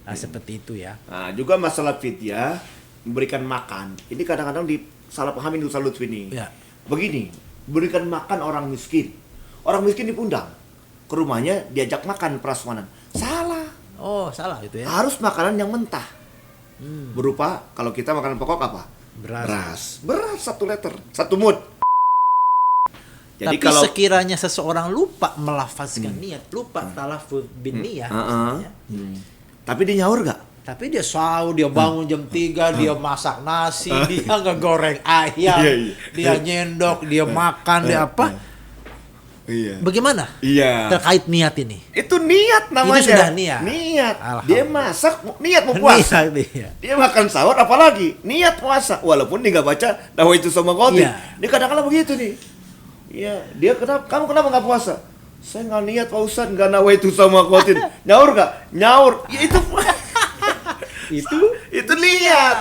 Nah, seperti itu ya. Nah, juga masalah fidyah memberikan makan. Ini kadang-kadang salah pahamin Ustaz Lutfi ini. Ya. Begini, berikan makan orang miskin. Orang miskin dipundang ke rumahnya, diajak makan prasmanan. Salah. Oh, salah itu ya. Harus makanan yang mentah. Berupa kalau kita makanan pokok apa? Beras. Beras 1 liter, 1 mud. Jadi Tapi kalau sekiranya seseorang lupa melafazkan niat, lupa talafuz bin niyah, misalnya, tapi dia nyaur gak? tapi dia sahur, dia bangun jam 3, dia masak nasi, dia ngegoreng ayam, Iya. dia nyendok, dia makan, dia apa? Iya. Bagaimana Iya. terkait niat ini? Itu niat namanya. Itu sudah niat. Niat. Alhamdulillah. Dia masak, niat mau puasa. Niat, iya. Dia makan sahur apalagi niat puasa. Walaupun dia nggak baca nawaitu sama qatin. Iya. Dia kadang-kadang begitu nih. Iya, dia kamu kenapa nggak puasa? Saya nggak niat Pak Ustaz, nggak nawaitu sama qatin. Nyaur nggak? Nyaur. Ya itu itu niat.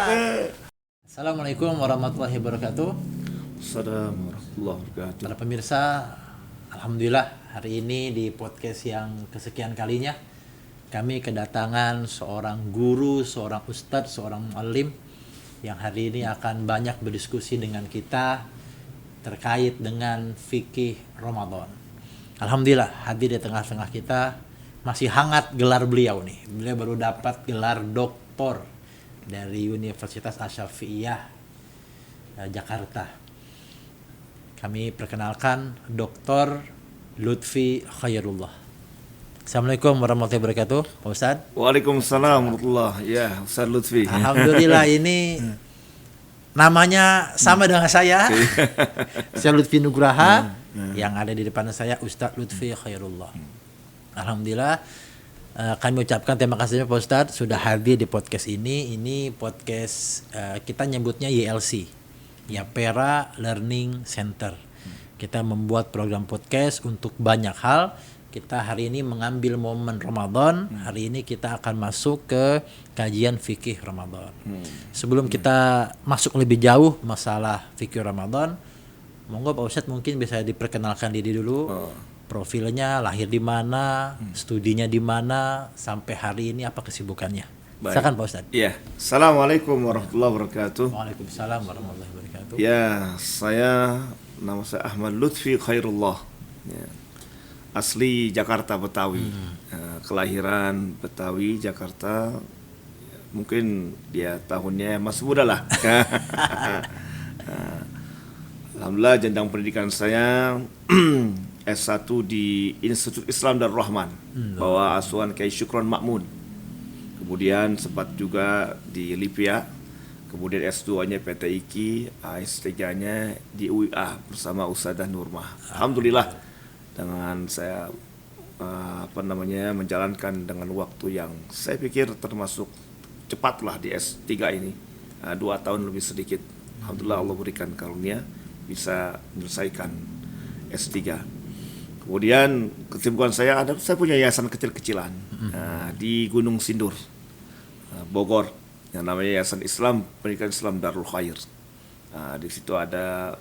Assalamualaikum warahmatullahi wabarakatuh. Assalamualaikum warahmatullahi wabarakatuh. Para pemirsa, alhamdulillah hari ini di podcast yang kesekian kalinya kami kedatangan seorang guru, seorang ustadz, seorang muallim yang hari ini akan banyak berdiskusi dengan kita terkait dengan fikih Ramadan. Alhamdulillah hadir di tengah-tengah kita, masih hangat gelar beliau nih. Beliau baru dapat gelar doktor dari Universitas Asy-Syafi'iyah Jakarta. Kami perkenalkan Dr. Lutfi Khairullah. Assalamualaikum warahmatullahi wabarakatuh, Pak Ustadz. Waalaikumsalam warahmatullahi. Ya, Ustaz Lutfi. Alhamdulillah ini namanya sama dengan saya. Saya Lutfi Nugraha, yang ada di depan saya Ustadz Lutfi Khairullah. Alhamdulillah kami ucapkan terima kasih Pak Ustadz sudah hadir di podcast ini. Ini podcast kita nyebutnya YLC, Yapera Learning Center. Kita membuat program podcast untuk banyak hal. Kita hari ini mengambil momen Ramadan. Hari ini kita akan masuk ke kajian fikih Ramadan. Sebelum kita masuk lebih jauh masalah fikih Ramadan, monggo Pak Ustadz mungkin bisa diperkenalkan diri dulu. Profilnya, lahir di mana, studinya di mana, sampai hari ini apa kesibukannya. Silakan Pak Ustadz. Ya, Assalamualaikum warahmatullahi wabarakatuh. Waalaikumsalam warahmatullahi wabarakatuh. Ya, nama saya Ahmad Lutfi Khairullah. Ya. Asli Jakarta Betawi. Kelahiran Betawi Jakarta. Ya, mungkin dia tahunnya masih muda lah. Alhamdulillah jenjang pendidikan saya S1 di Institut Islam Darul Rahman, bawah asuhan Kiai Syukron Makmun. Kemudian sempat juga di Lipia. Kemudian S2-nya PT IKI, S3-nya di UIA bersama Ustadzah Nurmah. Alhamdulillah dengan saya menjalankan dengan waktu yang saya pikir termasuk cepatlah di S3 ini. 2 tahun lebih sedikit. Alhamdulillah Allah berikan karunia bisa menyelesaikan S3. Kemudian kesibukan saya punya yayasan kecil-kecilan di Gunung Sindur, Bogor, yang namanya Yayasan Islam Pendidikan Islam Darul Khair. Di situ ada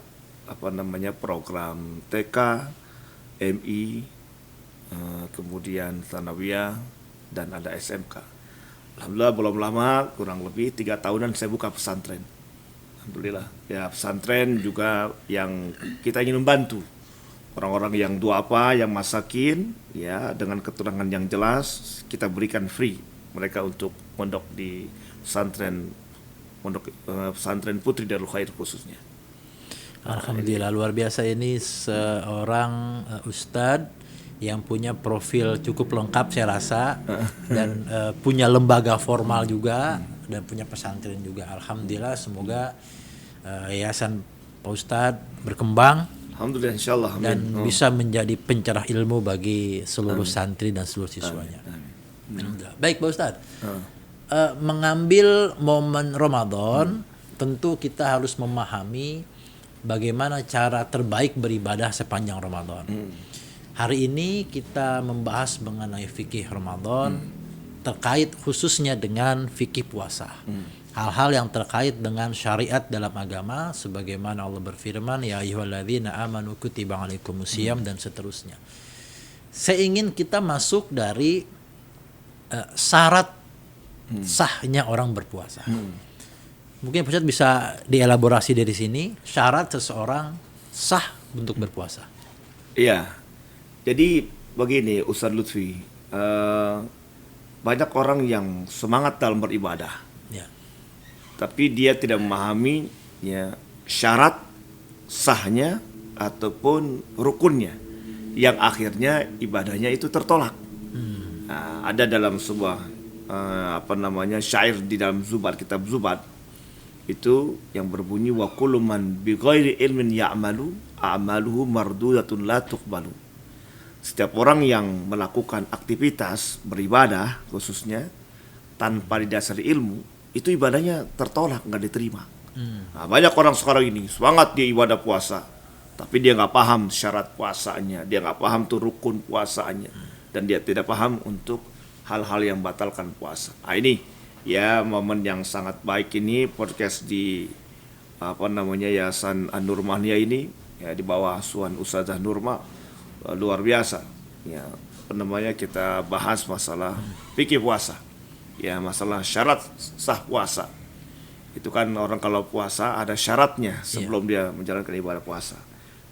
program TK, MI, kemudian Tsanawiyah, dan ada SMK. Alhamdulillah belum lama, kurang lebih 3 tahunan saya buka pesantren. Alhamdulillah. Ya, pesantren juga yang kita ingin membantu orang-orang yang duafa, yang masakin, ya, dengan keterangan yang jelas kita berikan free mereka untuk mondok di pesantren Putri Darul Khair khususnya. Alhamdulillah luar biasa, ini seorang ustadz yang punya profil cukup lengkap saya rasa dan punya lembaga formal juga dan punya pesantren juga. Alhamdulillah, semoga yayasan Pak Ustadz berkembang. Alhamdulillah, insyaallah, amin. Dan bisa menjadi pencerah ilmu bagi seluruh santri dan seluruh siswanya. Alhamdulillah. Baik Pak Ustadz, mengambil momen Ramadan, tentu kita harus memahami bagaimana cara terbaik beribadah sepanjang Ramadan. Hari ini kita membahas mengenai fikih Ramadan terkait khususnya dengan fikih puasa. Hal-hal yang terkait dengan syariat dalam agama, sebagaimana Allah berfirman, ya ayyuhalladzina amanu kutiba alaikumusiyam, dan seterusnya. Saya ingin kita masuk dari syarat sahnya orang berpuasa. Mungkin Pak Ustadz bisa dielaborasi dari sini syarat seseorang sah untuk berpuasa. Iya. Jadi begini Ustaz Lutfi, banyak orang yang semangat dalam beribadah, Ya. tapi dia tidak memahami ya syarat sahnya ataupun rukunnya, yang akhirnya ibadahnya itu tertolak. Nah, ada dalam sebuah syair di dalam kitab Zubat itu yang berbunyi wa kullu man bi ghairi ilmin ya'malu a'maluhu mardudatun la tuqbalu. Setiap orang yang melakukan aktivitas beribadah khususnya tanpa didasari ilmu, itu ibadahnya tertolak, nggak diterima. Nah, banyak orang sekarang ini semangat dia ibadah puasa, tapi dia nggak paham syarat puasanya, dia nggak paham tuh rukun puasanya, dan dia tidak paham untuk hal-hal yang batalkan puasa. Nah, ini ya momen yang sangat baik ini podcast di Yayasan An-Nur Mahnia ini ya di bawah asuhan Ustazah Nurma, luar biasa. Ya, kita bahas masalah fikih puasa. Ya, masalah syarat sah puasa. Itu kan orang kalau puasa ada syaratnya sebelum dia menjalankan ibadah puasa.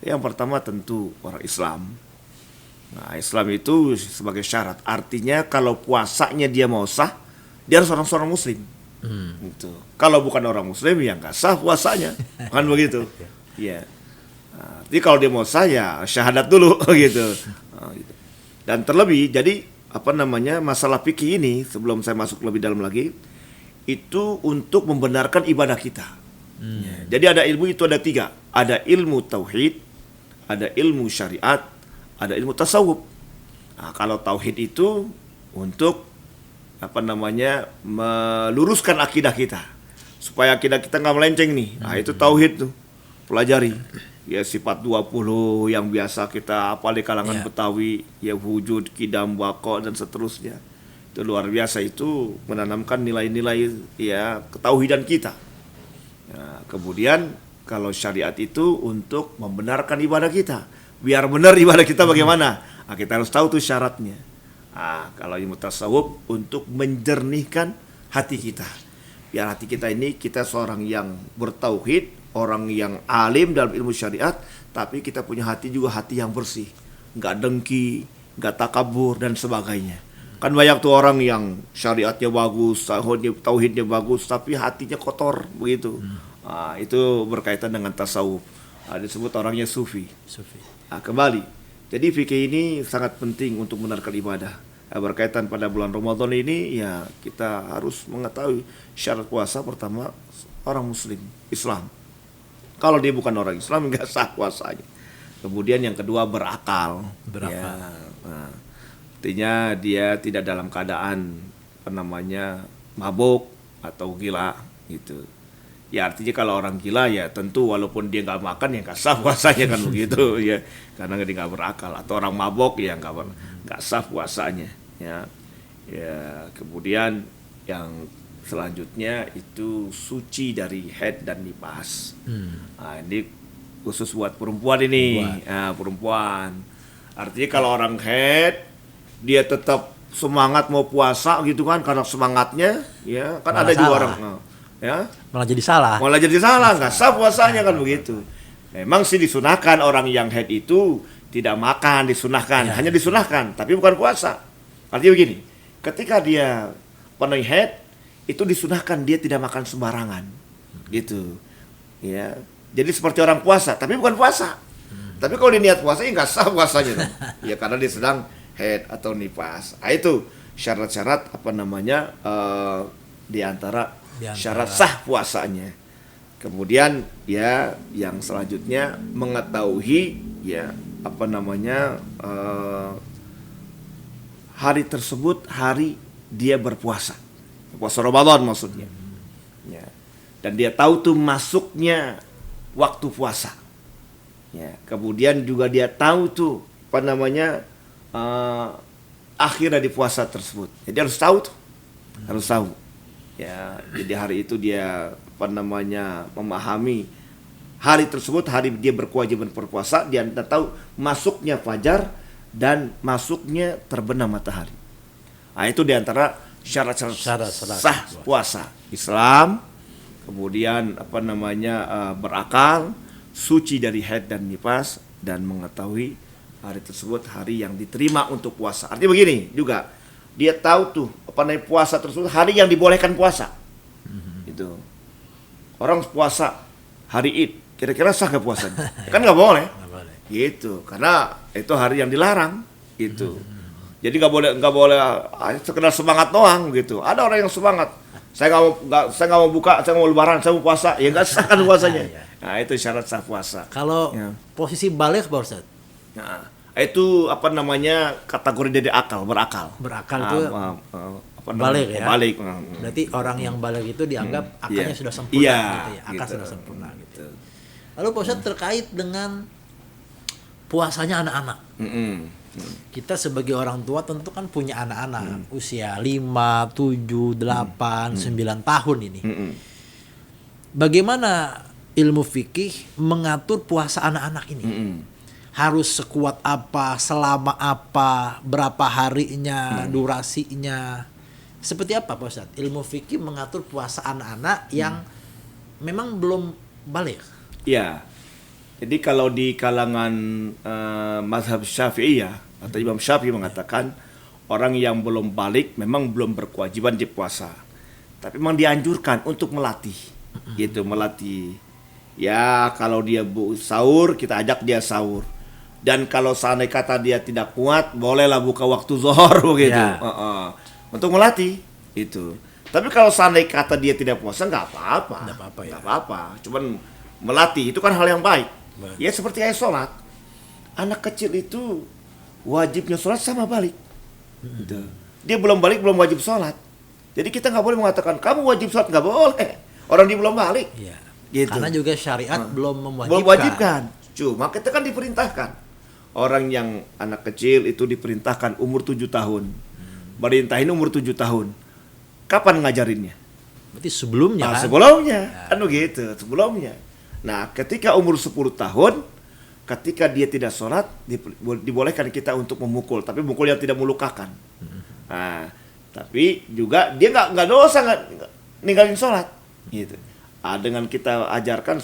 Yang pertama tentu orang Islam. Nah, Islam itu sebagai syarat. Artinya kalau puasanya dia mau sah, dia harus seorang muslim. Gitu. Kalau bukan orang muslim ya nggak sah puasanya. Kan begitu. Ya. Nah, jadi kalau dia mau sah ya syahadat dulu gitu. Nah, gitu. Dan terlebih jadi masalah fikih ini sebelum saya masuk lebih dalam lagi itu untuk membenarkan ibadah kita. Ya, jadi ada ilmu itu ada 3. Ada ilmu tauhid, ada ilmu syariat, ada ilmu tasawuf. Nah, kalau tauhid itu untuk meluruskan akidah kita supaya akidah kita nggak melenceng nih. Nah, itu tauhid tuh. Pelajari. Ya sifat 20 yang biasa kita hafal di kalangan Betawi, ya wujud, qidam, baqa dan seterusnya. Itu luar biasa, itu menanamkan nilai-nilai ya ketauhidan kita. Ya, kemudian kalau syariat itu untuk membenarkan ibadah kita. Biar benar ibadah kita bagaimana? Nah, kita harus tahu tuh syaratnya. Nah, kalau ilmu tasawuf untuk menjernihkan hati kita. Biar hati kita ini kita seorang yang bertauhid, orang yang alim dalam ilmu syariat, tapi kita punya hati juga hati yang bersih. Nggak dengki, nggak takabur dan sebagainya. Kan banyak tuh orang yang syariatnya bagus, tauhidnya bagus, tapi hatinya kotor begitu. Nah, itu berkaitan dengan tasawuf. Nah, disebut orangnya sufi. Nah, kembali. Jadi fikih ini sangat penting untuk menunaikan ibadah. Berkaitan pada bulan Ramadan ini ya kita harus mengetahui syarat puasa. Pertama orang muslim Islam. Kalau dia bukan orang Islam nggak sah puasanya. Kemudian yang kedua berakal. Ya, nah, artinya dia tidak dalam keadaan mabuk atau gila gitu. Ya artinya kalau orang gila ya tentu walaupun dia nggak makan ya nggak sah puasanya kan begitu ya, karena dia nggak berakal. Atau orang mabok ya nggak sah puasanya ya. Ya kemudian yang selanjutnya itu suci dari haid dan nifas. Nah, ini khusus buat perempuan ini. Nah, perempuan. Artinya kalau orang haid dia tetap semangat mau puasa gitu kan karena semangatnya ya kan malah ada juga orang ya malah jadi salah nggak sah puasanya kan begitu. Memang sih disunahkan orang yang haid itu tidak makan, disunahkan hanya disunahkan tapi bukan puasa. Artinya begini, ketika dia penuh haid itu disunahkan dia tidak makan sembarangan gitu ya, jadi seperti orang puasa tapi bukan puasa. Tapi kalau dia niat puasa ya nggak sah puasanya dong. Ya karena dia sedang haid atau nifas. Nah, itu syarat-syarat di antara syarat sah puasanya. Kemudian ya yang selanjutnya mengetahui ya hari tersebut hari dia berpuasa. Puasa Ramadan maksudnya. Ya. Dan dia tahu tuh masuknya waktu puasa. Ya, kemudian juga dia tahu tuh akhir dari puasa tersebut. Jadi harus tahu tuh. Harus tahu. Ya, jadi hari itu dia memahami hari tersebut hari dia berkewajiban berpuasa, dia tahu masuknya fajar dan masuknya terbenam matahari. Nah, itu diantara syarat-syarat Syarat-syarat sah puasa. Islam, kemudian berakal, suci dari haid dan nifas, dan mengetahui hari tersebut hari yang diterima untuk puasa. Artinya begini juga, dia tahu tuh puasa tersebut hari yang dibolehkan puasa. Itu orang puasa hari Id, kira-kira sah nggak puasanya? Kan nggak boleh. Gitu, karena itu hari yang dilarang. Gitu. Jadi nggak boleh sekedar semangat doang gitu. Ada orang yang semangat. Saya nggak mau buka, saya nggak mau lebaran, saya mau puasa. Ya nggak sah kan puasanya. Nah itu syarat sah puasa. Kalau posisi balik Pak Ustadz? Nah, itu kategori dari berakal. Berakal itu balik ya. Balik. Berarti orang yang balik itu dianggap akalnya sudah sempurna gitu ya. Akal sudah sempurna gitu. Lalu Pak Ustadz terkait dengan puasanya anak-anak. Kita sebagai orang tua tentu kan punya anak-anak usia 5, 7, 8, 9 tahun ini. Bagaimana ilmu fikih mengatur puasa anak-anak ini? Harus sekuat apa, selama apa, berapa harinya, durasinya? Seperti apa Pak Ustadz? Ilmu fikih mengatur puasa anak-anak yang memang belum balik. Ya. Jadi kalau di kalangan mazhab Syafi'iyah atau Imam Syafi'i mengatakan orang yang belum balik memang belum berkewajiban di puasa. Tapi memang dianjurkan untuk melatih. Gitu, melatih. Ya, kalau dia sahur, kita ajak dia sahur. Dan kalau seandainya kata dia tidak kuat, bolehlah buka waktu zuhur begitu. Ya. Untuk melatih itu. Tapi kalau seandainya kata dia tidak puasa, nggak apa-apa. Nggak apa-apa. Cuman melatih itu kan hal yang baik. Ya seperti ayat sholat. Anak kecil itu wajibnya sholat sama balik. Dia belum balik, belum wajib sholat. Jadi kita nggak boleh mengatakan kamu wajib sholat, nggak boleh. Orang dia belum balik. Ya. Gitu. Karena juga syariat belum mewajibkan. Cuma kita kan diperintahkan. Orang yang anak kecil itu diperintahkan umur 7 tahun. Merintahin umur 7 tahun. Kapan ngajarinnya? Berarti sebelumnya kan? Sebelumnya. Kan begitu, sebelumnya. Nah, ketika umur 10 tahun, ketika dia tidak sholat, dibolehkan kita untuk memukul, tapi mukul yang tidak melukakan. Nah, tapi juga dia nggak dosa ninggalin sholat, gitu. Dengan kita ajarkan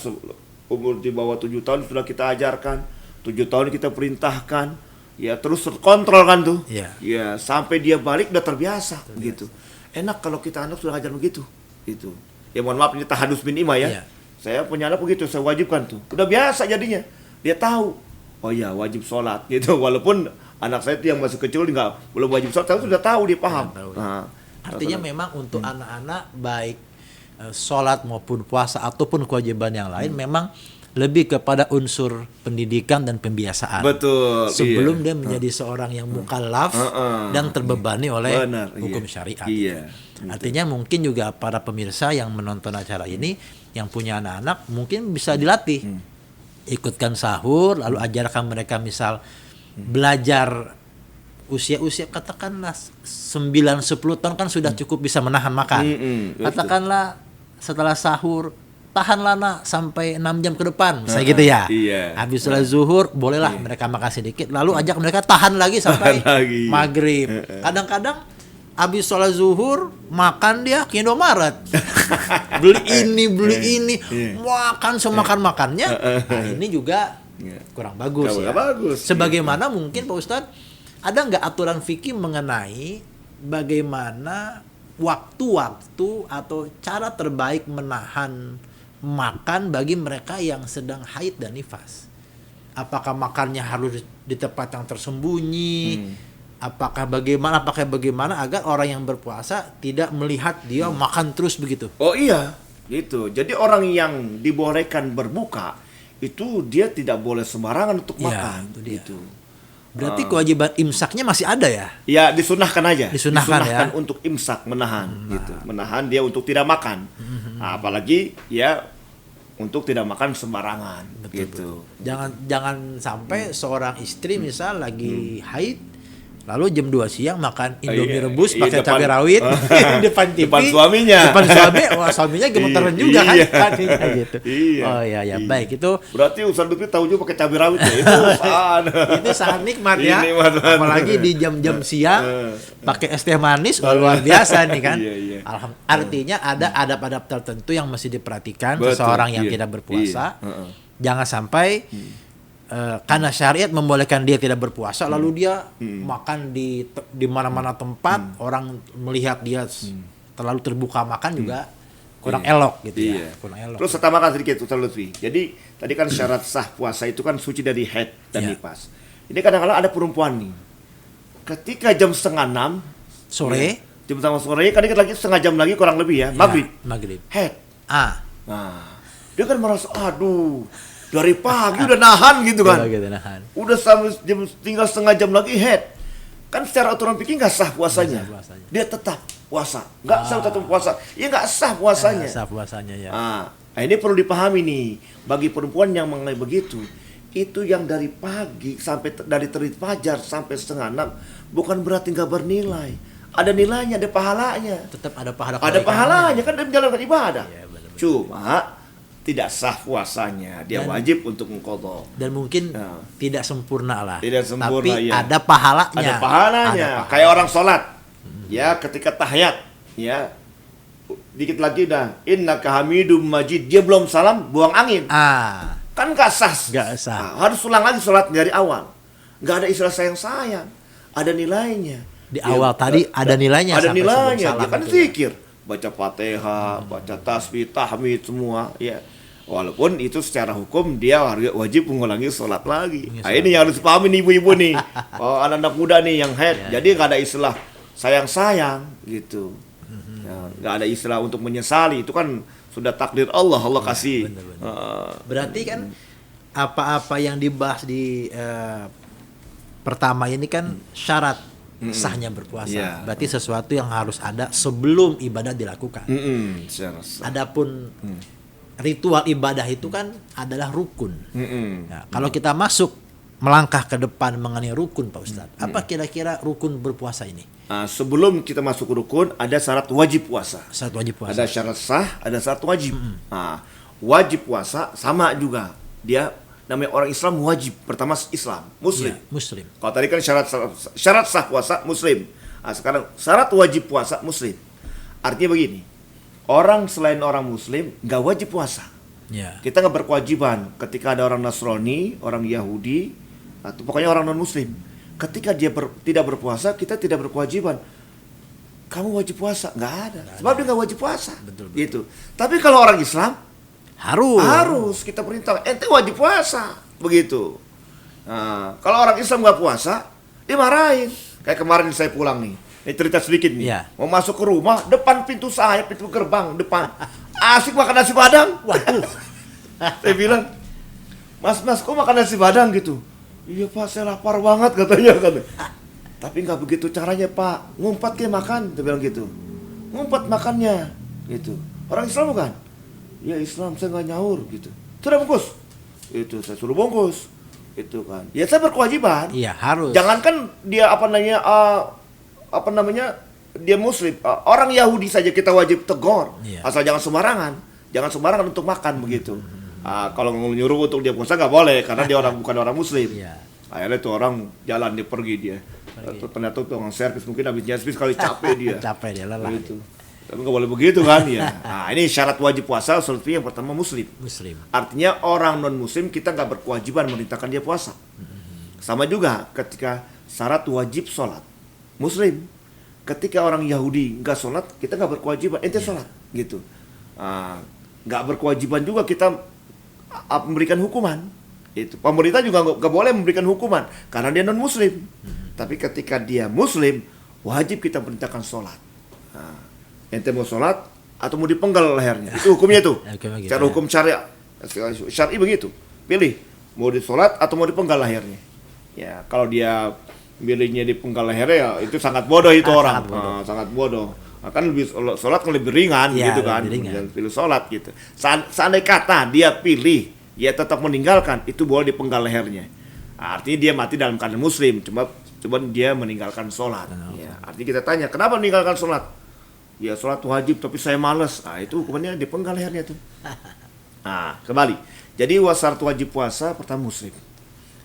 umur di bawah 7 tahun sudah kita ajarkan, 7 tahun kita perintahkan, ya terus kontrol kan tuh, ya sampai dia balik udah terbiasa, gitu. Enak kalau kita anak sudah ajar begitu, gitu. Ya mohon maaf ini tahadus bin imah ya. Saya punya anak begitu, saya wajibkan tuh. Udah biasa jadinya. Dia tahu. Oh iya, wajib sholat gitu. Walaupun anak saya itu yang masih kecil belum wajib sholat, tapi sudah tahu, dia paham. Nah, artinya memang untuk anak-anak baik sholat maupun puasa ataupun kewajiban yang lain memang lebih kepada unsur pendidikan dan pembiasaan. Betul. Sebelum dia menjadi seorang yang mukallaf dan terbebani oleh hukum syariat. Iya. Artinya mungkin juga para pemirsa yang menonton acara ini yang punya anak-anak mungkin bisa dilatih. Ikutkan sahur, lalu ajarkan mereka misal belajar usia-usia katakanlah 9-10 tahun kan sudah cukup bisa menahan makan. Katakanlah setelah sahur tahanlah nak sampai 6 jam ke depan misalnya gitu ya. Habis sholat zuhur bolehlah mereka makan sedikit, lalu ajak mereka tahan lagi sampai maghrib. Kadang-kadang habis sholat zuhur makan dia ke Indomaret. beli ini makan semakan-makannya. Nah, ini juga kurang bagus ya. Sebagaimana mungkin Pak Ustadz, ada nggak aturan fikih mengenai bagaimana waktu-waktu atau cara terbaik menahan makan bagi mereka yang sedang haid dan nifas? Apakah makannya harus di tempat yang tersembunyi? Apakah bagaimana agar orang yang berpuasa tidak melihat dia makan terus begitu? Oh iya, gitu. Jadi orang yang dibolehkan berbuka itu dia tidak boleh sembarangan untuk makan, gitu. Berarti kewajiban imsaknya masih ada ya? Ya, disunahkan aja. Disunahkan ya untuk imsak, menahan gitu. Menahan dia untuk tidak makan. Nah, apalagi ya untuk tidak makan sembarangan. Betul, gitu. Jangan sampai seorang istri misal lagi haid Lalu jam 2 siang makan Indomie Iya, rebus iya, pakai depan- cabai rawit depan TV. Depan suaminya. Depan suami, wah suaminya gemeteran juga kan Iya. hatinya gitu. Iya. Oh iya ya, Iya. baik itu Berarti Ustaz Lutfi tahu juga pakai cabai rawit ya. Itu itu sangat nikmat ya. Ini nikmat banget. Apalagi di jam-jam siang pakai es teh manis, wah, luar biasa nih kan. Iya, iya. Artinya ada adab-adab tertentu yang mesti diperhatikan Betul, seseorang yang iya, tidak berpuasa. iya, Jangan sampai karena syariat membolehkan dia tidak berpuasa lalu dia makan di mana-mana tempat, orang melihat dia terlalu terbuka makan juga kurang elok gitu ya. Kurang elok. Terus saya tambahkan sedikit Ustaz Lutfi. Jadi tadi kan syarat sah puasa itu kan suci dari haid dan Iya. nifas. Ini kadang-kadang ada perempuan nih. Ketika jam 5:30 Sore, jam 5 sore kan dikit lagi setengah jam lagi kurang lebih ya, maghrib. maghrib. Haid. Nah, Dia kan merasa aduh, dari pagi udah nahan gitu kan. gitu, nahan. Udah sampai tinggal setengah jam lagi head. Kan secara aturan fikih nggak sah puasanya. Nggak sah puasanya. Dia tetap puasa. Nggak sah tetap puasa. Ya nggak sah puasanya. Sah puasanya ya. Nah, ini perlu dipahami nih. Bagi perempuan yang mengenai begitu. Itu yang dari pagi sampai dari terbit fajar sampai 5:30 bukan berarti nggak bernilai. Ada nilainya, ada pahalanya. Tetap ada pahala. Ada pahalanya kan dia menjalankan ibadah. Iya, benar-benar. Cuma tidak sah puasanya, dia wajib untuk mengqadha. Dan mungkin Ya. tidak sempurna lah. Tidak sempurna, tapi iya. ada pahalanya. Ada pahalanya. Ada pahala. Kayak orang sholat, ya ketika tahiyat, ya dikit lagi dah, innaka hamidum majid, dia belum salam, buang angin, kan nggak sah. Nggak sah. Nah, harus ulang lagi sholat dari awal. Nggak ada istilah sayang, ada nilainya. Di awal tadi ada nilainya Ada sampai nilainya, sebelum salam dia kan itu ya. zikir, baca Fatihah, baca tasbih, tahmid semua, ya. Walaupun itu secara hukum dia wajib mengulangi sholat lagi. Nah, ini yang harus dipahami nih ibu-ibu nih, anak-anak muda nih yang head. Jadi nggak ada istilah sayang gitu, ya, nggak ada istilah untuk menyesali. Itu kan sudah takdir Allah kasih. Berarti kan apa-apa yang dibahas di pertama ini kan syarat sahnya berpuasa. Iya. Berarti sesuatu yang harus ada sebelum ibadah dilakukan. Secara sah. Adapun ritual ibadah itu kan adalah rukun. Nah, kalau kita masuk melangkah ke depan mengenai rukun, Pak Ustadz, apa kira-kira rukun berpuasa ini? Sebelum kita masuk ke rukun, ada syarat wajib puasa. Syarat wajib puasa. Ada syarat sah, ada syarat wajib. Nah, wajib puasa sama juga. Dia namanya orang Islam wajib. Pertama Islam, Muslim. Iya, Muslim. Kalau tadi kan syarat sah puasa Muslim. Nah, sekarang syarat wajib puasa Muslim. Artinya begini, orang selain orang Muslim nggak wajib puasa. Ya. Kita nggak berkewajiban. Ketika ada orang Nasrani, orang Yahudi, atau pokoknya orang non Muslim, ketika dia tidak berpuasa, kita tidak berkewajiban. Kamu wajib puasa? Nggak ada. Sebab dia nggak wajib puasa. Betul. Gitu. Tapi kalau orang Islam Harus. kita perintah, ente wajib puasa, begitu. Nah, kalau orang Islam nggak puasa, dimarahin. Kayak kemarin saya pulang nih, ini cerita sedikit nih. Iya. Mau masuk ke rumah, depan pintu saya, pintu gerbang depan, asik makan nasi padang. Waduh. Saya bilang, Mas, kok makan nasi padang gitu? Iya Pak, saya lapar banget katanya. Tapi nggak begitu caranya Pak, ngumpat ke makan, dia bilang gitu. Ngumpat makannya, gitu. Orang Islam bukan? Ya Islam, saya nggak nyaur gitu. Sudah bungkus, itu saya suruh bungkus, itu kan. Ya saya berkewajiban. Iya, harus. Jangankan dia apa namanya dia Muslim, orang Yahudi saja kita wajib tegur, Iya. asal jangan sembarangan untuk makan begitu. Kalau nyuruh untuk dia puasa nggak boleh karena dia bukan orang Muslim. Iya. Akhirnya tuh orang jalan dia pergi dia. Ternyata tuh orang servis mungkin habis servis kali capek dia. Capek dia, lelah. Gitu. Tapi nggak boleh begitu kan ya. Nah ini syarat wajib puasa seperti yang pertama Muslim. Muslim. Artinya orang non Muslim kita nggak berkewajiban memerintahkan dia puasa. Sama juga ketika syarat wajib sholat Muslim. Ketika orang Yahudi nggak sholat, kita nggak berkewajiban ente sholat gitu. Nggak berkewajiban juga kita memberikan hukuman. Itu pemerintah juga nggak boleh memberikan hukuman karena dia non Muslim. Tapi ketika dia Muslim, wajib kita perintahkan sholat. Ente mau sholat atau mau dipenggal lehernya, itu hukumnya tuh. Gitu, Cara hukum syariat, syar'i begitu. Pilih mau disolat atau mau dipenggal lehernya. Ya kalau dia milihnya dipenggal lehernya, ya itu sangat bodoh itu orang. Sangat bodoh. Kan lebih sholat kan lebih ringan Ya, gitu kan. lebih ringan. Jangan pilih sholat gitu. Seandainya kata dia pilih, dia tetap meninggalkan, itu boleh dipenggal lehernya. Artinya dia mati dalam keadaan Muslim, cuma cuman dia meninggalkan sholat. Ya, artinya kita tanya, kenapa meninggalkan sholat? Ya sholat wajib tapi saya malas. Nah itu hukumannya dipenggal lehernya tuh. Nah kembali, jadi syarat wajib puasa pertama muslim.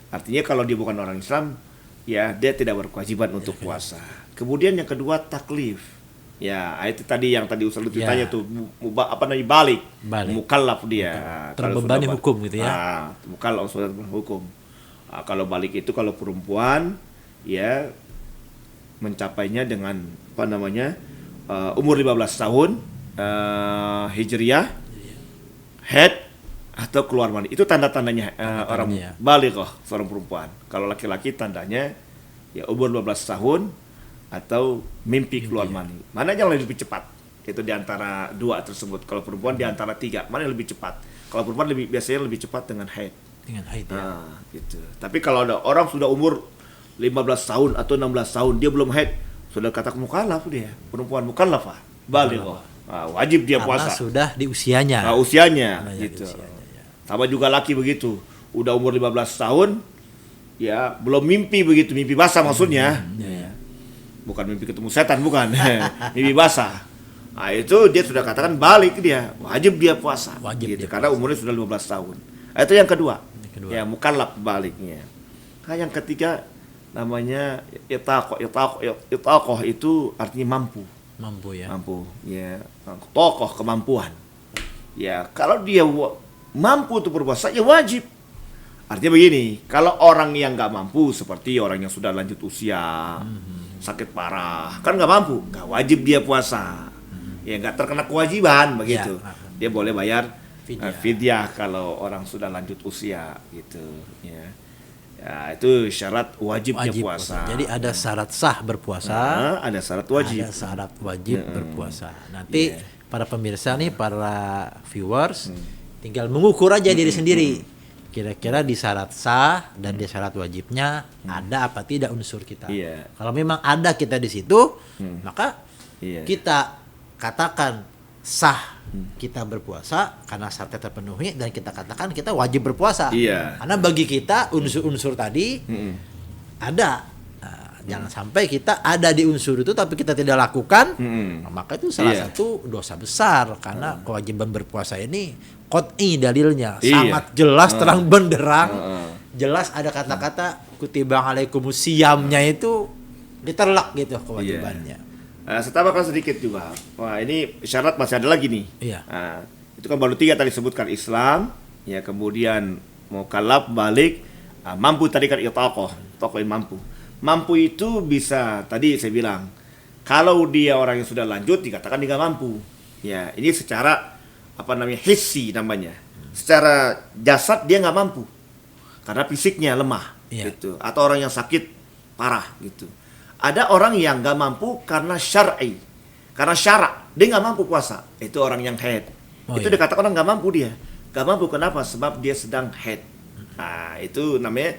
Artinya kalau dia bukan orang Islam, ya dia tidak berkewajiban untuk puasa. Kemudian yang kedua taklif. Ya itu tadi yang tadi Ustaz Lutfi tanya tuh, balik. Mukallaf dia. Terbebani hukum gitu ya. Mukallaf sudah hukum. Kalau balik itu kalau perempuan ya mencapainya dengan umur 15 tahun hijriyah, head atau keluar mani. Itu tanda-tandanya orang baligh seorang perempuan. Kalau laki-laki tandanya ya umur 15 tahun atau mimpi keluar mani. Mana yang lebih cepat? Itu di antara dua tersebut. Kalau perempuan di antara tiga, mana yang lebih cepat? Kalau perempuan biasanya lebih cepat dengan haid. Dengan haid ya. Gitu. Tapi kalau ada orang sudah umur 15 tahun atau 16 tahun dia belum haid, sudah kata mukallaf dia. Perempuan mukallafah, baligh. Wajib dia puasa. Karena sudah di usianya. Usianya gitu. Sama juga laki begitu. Udah umur 15 tahun ya belum mimpi begitu, mimpi basah maksudnya. Bukan mimpi ketemu setan, bukan. Mimpi basah. Nah itu dia sudah katakan balik dia, wajib dia puasa. Wajib gitu, dia karena puasa. umurnya sudah 15 tahun. Itu yang kedua. Ya mukallaf baliknya. Nah yang ketiga namanya itaqah itu artinya mampu. Mampu ya. Mampu ya. Tokoh kemampuan. Ya kalau dia mampu untuk berpuasa ya wajib. Artinya begini, kalau orang yang nggak mampu seperti orang yang sudah lanjut usia, sakit parah, kan nggak mampu, nggak wajib dia puasa. Ya nggak terkena kewajiban begitu. Dia boleh bayar fidyah kalau orang sudah lanjut usia gitu. Ya, itu syarat wajib dia puasa. Jadi ada syarat sah berpuasa, ada syarat wajib. Ada syarat wajib berpuasa. Nanti para pemirsa nih, para viewers, tinggal mengukur aja diri sendiri. Kira-kira di syarat sah dan di syarat wajibnya ada apa tidak unsur kita. Kalau memang ada kita di situ, maka kita katakan sah kita berpuasa karena syaratnya terpenuhi, dan kita katakan kita wajib berpuasa. Karena bagi kita unsur-unsur tadi ada. Jangan sampai kita ada di unsur itu tapi kita tidak lakukan, maka itu salah satu dosa besar, karena kewajiban berpuasa ini qat'i dalilnya, sangat jelas terang benderang. Jelas ada kata-kata kutiba alaikumus siyamnya itu diterlak gitu kewajibannya. Saya tambahkan sedikit juga. Wah, ini syarat masih ada lagi nih. Itu kan baru 3 tadi sebutkan, Islam, ya kemudian mukallaf, balik, mampu tadi kan itaqah, tokoh mampu. Mampu itu bisa tadi saya bilang, kalau dia orang yang sudah lanjut dikatakan dia nggak mampu. Ya, ini secara hissi namanya. Secara jasad dia nggak mampu karena fisiknya lemah, gitu. Atau orang yang sakit parah, gitu. Ada orang yang nggak mampu karena syar'i, karena syarak dia nggak mampu puasa. Itu orang yang haid. Itu dikatakan orang nggak mampu dia. Nggak mampu kenapa? Sebab dia sedang haid. Nah, itu namanya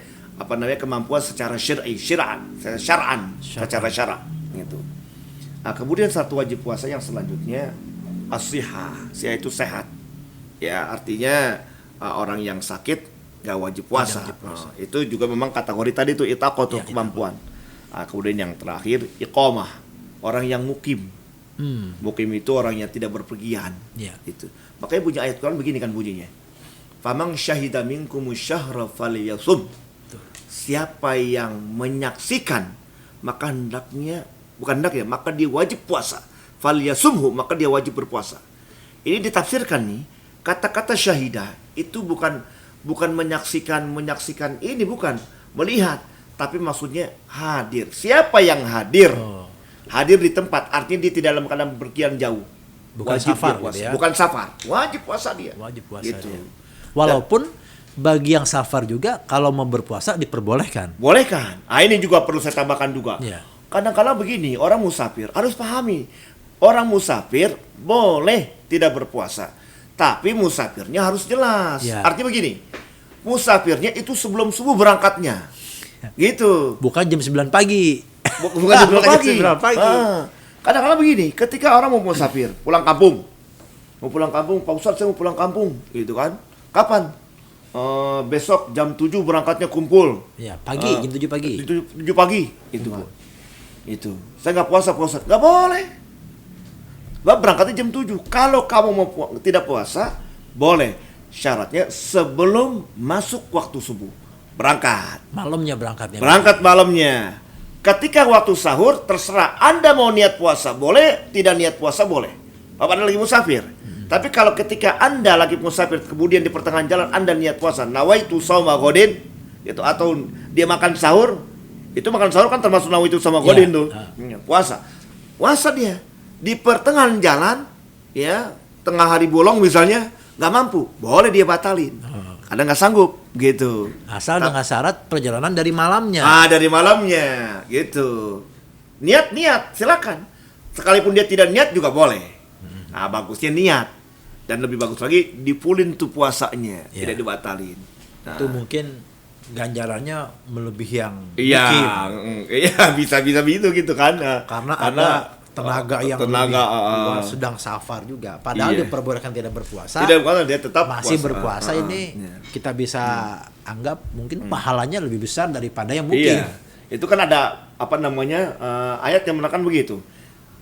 kemampuan secara syar'i, syar'an, secara syarak, gitu. Nah, kemudian satu wajib puasa yang selanjutnya as-sihah, yaitu sehat. Ya, artinya orang yang sakit nggak wajib puasa. Itu juga memang kategori tadi itu itaqah tuh kemampuan. Kemudian yang terakhir iqamah, orang yang mukim. Mukim itu orang yang tidak berpergian. Itu. Makanya bunyi ayat Quran begini kan bunyinya. Faman syahida minkumus syahra falyasum. Siapa yang menyaksikan maka maka dia wajib puasa. Falyasumhu, maka dia wajib berpuasa. Ini ditafsirkan nih, kata-kata syahidah itu bukan menyaksikan ini, bukan melihat, tapi maksudnya hadir. Siapa yang hadir? Hadir di tempat, artinya dia tidak dalam keadaan berpergian jauh. Bukan wajib safar, puasa. ya? Bukan safar, wajib puasa dia. Wajib puasa gitu. dia. Walaupun bagi yang safar juga kalau mau berpuasa diperbolehkan. Bolehkan. Ini juga perlu saya tambahkan juga. Kadang-kadang begini, orang musafir harus pahami. Orang musafir boleh tidak berpuasa, tapi musafirnya harus jelas. Artinya begini, musafirnya itu sebelum subuh berangkatnya, gitu. Bukan jam 9 pagi. Bukan jam 9 pagi. Kadang-kadang begini, ketika orang mau musafir, pulang kampung, Pak Ustadz saya mau pulang kampung, gitu kan? Kapan? besok jam 7 berangkatnya kumpul. Ya, pagi, jam 7 pagi. 7 pagi itu Pak. Itu. Saya nggak puasa. Nggak boleh. Mbak berangkatnya jam 7. Kalau kamu mau tidak puasa, boleh. Syaratnya sebelum masuk waktu subuh. Berangkat. Malamnya berangkatnya. Berangkat malamnya. Ketika waktu sahur, terserah. Anda mau niat puasa, boleh. Tidak niat puasa, boleh. Bapak Anda lagi musafir. Tapi kalau ketika Anda lagi musafir, kemudian di pertengahan jalan Anda niat puasa, nawaitu shauma ghadin, itu atau dia makan sahur, itu makan sahur kan termasuk nawaitu shauma ghadin tuh. Puasa. Puasa dia. Di pertengahan jalan, ya, tengah hari bolong misalnya, nggak mampu, boleh dia batalin. Kadang nggak sanggup, gitu. Asal dengan syarat perjalanan dari malamnya. Dari malamnya, gitu. Niat, silakan. Sekalipun dia tidak niat juga boleh. Bagusnya niat. Dan lebih bagus lagi, dipulin tuh puasanya, tidak dibatalin. Itu mungkin ganjarannya melebihi yang Iya, bisa begitu gitu kan. Karena ada tenaga yang lebih sedang safar juga. Padahal diperbolehkan tidak berpuasa. Tidak berpuasa, dia tetap masih puasa. berpuasa ini kita bisa anggap mungkin pahalanya lebih besar daripada yang mungkin. Iya. Itu kan ada ayat yang menekan begitu.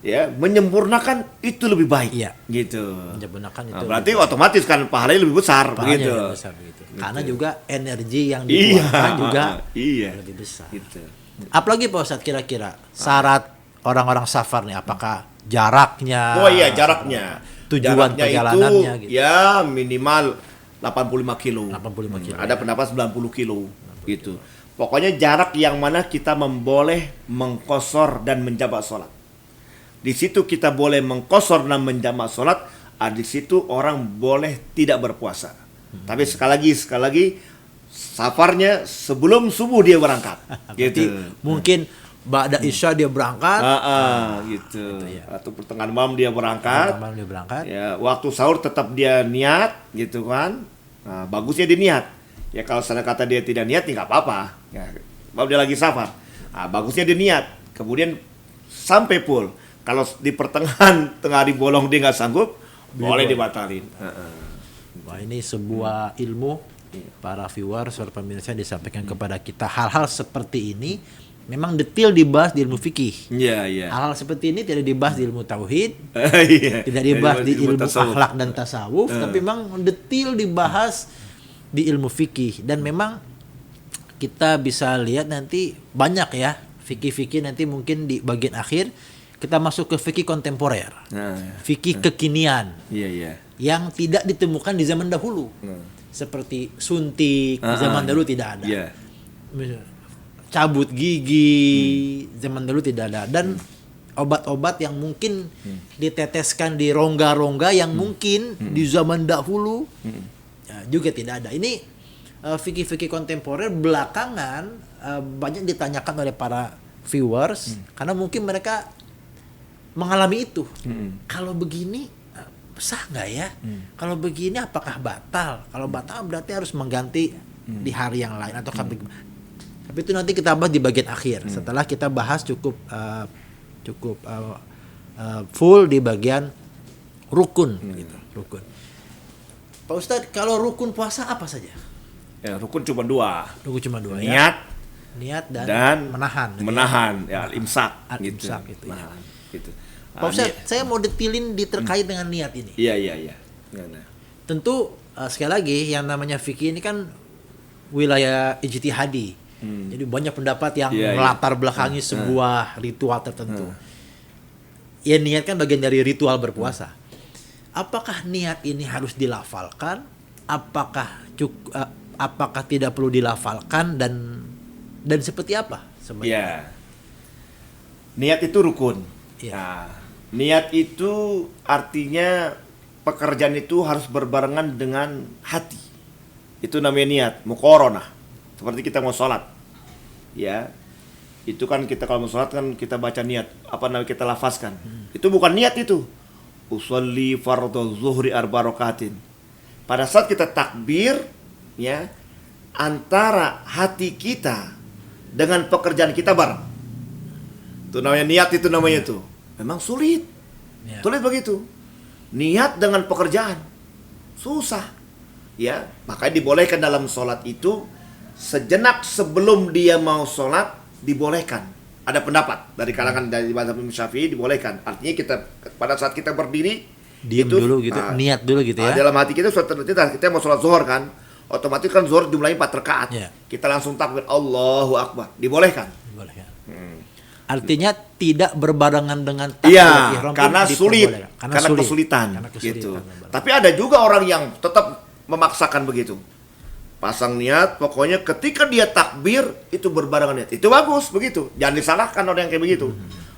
Ya, menyempurnakan itu lebih baik. Iya. Gitu. Menyempurnakan itu. Berarti otomatis kan pahalanya lebih besar begitu. Lebih besar begitu. Karena juga energi yang dikeluarkan juga lebih besar. Gitu. Apalagi Pak Ustadz kira-kira syarat orang-orang safar nih, apakah jaraknya? Oh iya, jaraknya. Tujuan perjalanannya itu, gitu. Ya minimal 85 kilo. 85 kilo. Ada pendapat 90 kilo gitu. Pokoknya jarak yang mana kita boleh mengqashar dan menjamak sholat. Di situ kita boleh mengqashar dan menjamak sholat. Di situ orang boleh tidak berpuasa. Tapi sekali lagi safarnya sebelum subuh dia berangkat. Gitu. Mungkin ba'da isya dia berangkat. Gitu. Ya. Atau pertengahan malam dia berangkat. Ya, waktu sahur tetap dia niat, gitu kan. Bagusnya dia niat. Ya kalau saya kata dia tidak niat, nggak apa-apa. Ya, kalau dia lagi safar, bagusnya dia niat. Kemudian sampai full. Kalau di pertengahan tengah hari bolong dia nggak sanggup, boleh dibatalin. Wah, ini sebuah ilmu para viewers, para pemirsa disampaikan kepada kita. Hal-hal seperti ini memang detail dibahas di ilmu fikih. Iya. Hal-hal seperti ini tidak dibahas di ilmu tauhid, tidak dibahas di ilmu akhlak dan tasawuf, tapi memang detail dibahas di ilmu fikih. Dan memang kita bisa lihat nanti banyak ya fikih-fikih nanti mungkin di bagian akhir kita masuk ke fikih kontemporer, fikih kekinian, yang tidak ditemukan di zaman dahulu, seperti suntik di zaman dahulu tidak ada. Cabut gigi zaman dulu tidak ada, dan obat-obat yang mungkin diteteskan di rongga-rongga yang mungkin di zaman dahulu juga tidak ada. Ini fikih-fikih kontemporer belakangan banyak ditanyakan oleh para viewers karena mungkin mereka mengalami itu. Kalau begini sah nggak ya? Kalau begini apakah batal? Kalau batal berarti harus mengganti di hari yang lain atau tapi itu nanti kita bahas di bagian akhir setelah kita bahas cukup full di bagian rukun gitu. Rukun. Pak Ustadz, kalau rukun puasa apa saja? Ya, rukun cuma dua. Niat dan menahan. Ya, imsak gitu. Gitu. Pak Ustadz, saya mau detailin terkait dengan niat ini. Iya. Tentu sekali lagi yang namanya fikih ini kan wilayah ijtihadi. Jadi banyak pendapat yang melatar belakangi sebuah ritual tertentu. Ya, niat kan bagian dari ritual berpuasa. Apakah niat ini harus dilafalkan? Apakah tidak perlu dilafalkan dan seperti apa sebenarnya? Niat itu rukun. Niat itu artinya pekerjaan itu harus berbarengan dengan hati. Itu namanya niat, muqaranah. Seperti kita mau sholat, ya, itu kan kita kalau mau sholat kan kita baca niat, kita lafazkan. Itu bukan niat itu. Usolli fardhu zuhri arba rakatin. Pada saat kita takbir, ya, antara hati kita dengan pekerjaan kita bareng. Itu namanya niat, itu namanya itu. Memang sulit. Sulit begitu. Niat dengan pekerjaan susah. ya, makanya dibolehkan dalam sholat itu sejenak sebelum dia mau sholat dibolehkan. Ada pendapat dari kalangan dari mazhab Imam Syafi'i dibolehkan. Artinya kita pada saat kita berdiri Diam itu, dulu gitu, niat dulu gitu ya. dalam hati kita kita mau sholat zuhur kan, otomatis kan zuhur jumlahnya 4 rakaat. Ya. Kita langsung takbir Allahu Akbar, dibolehkan. Dibolehkan. Artinya tidak berbarengan dengan takbiratul ihram pun karena sulit, diperbolehkan. karena kesulitan, Karena kesulitan. gitu. Tapi ada juga orang yang tetap memaksakan begitu. Pasang niat, pokoknya ketika dia takbir itu berbarengan niat. Itu bagus begitu. Jangan disalahkan orang yang kayak begitu.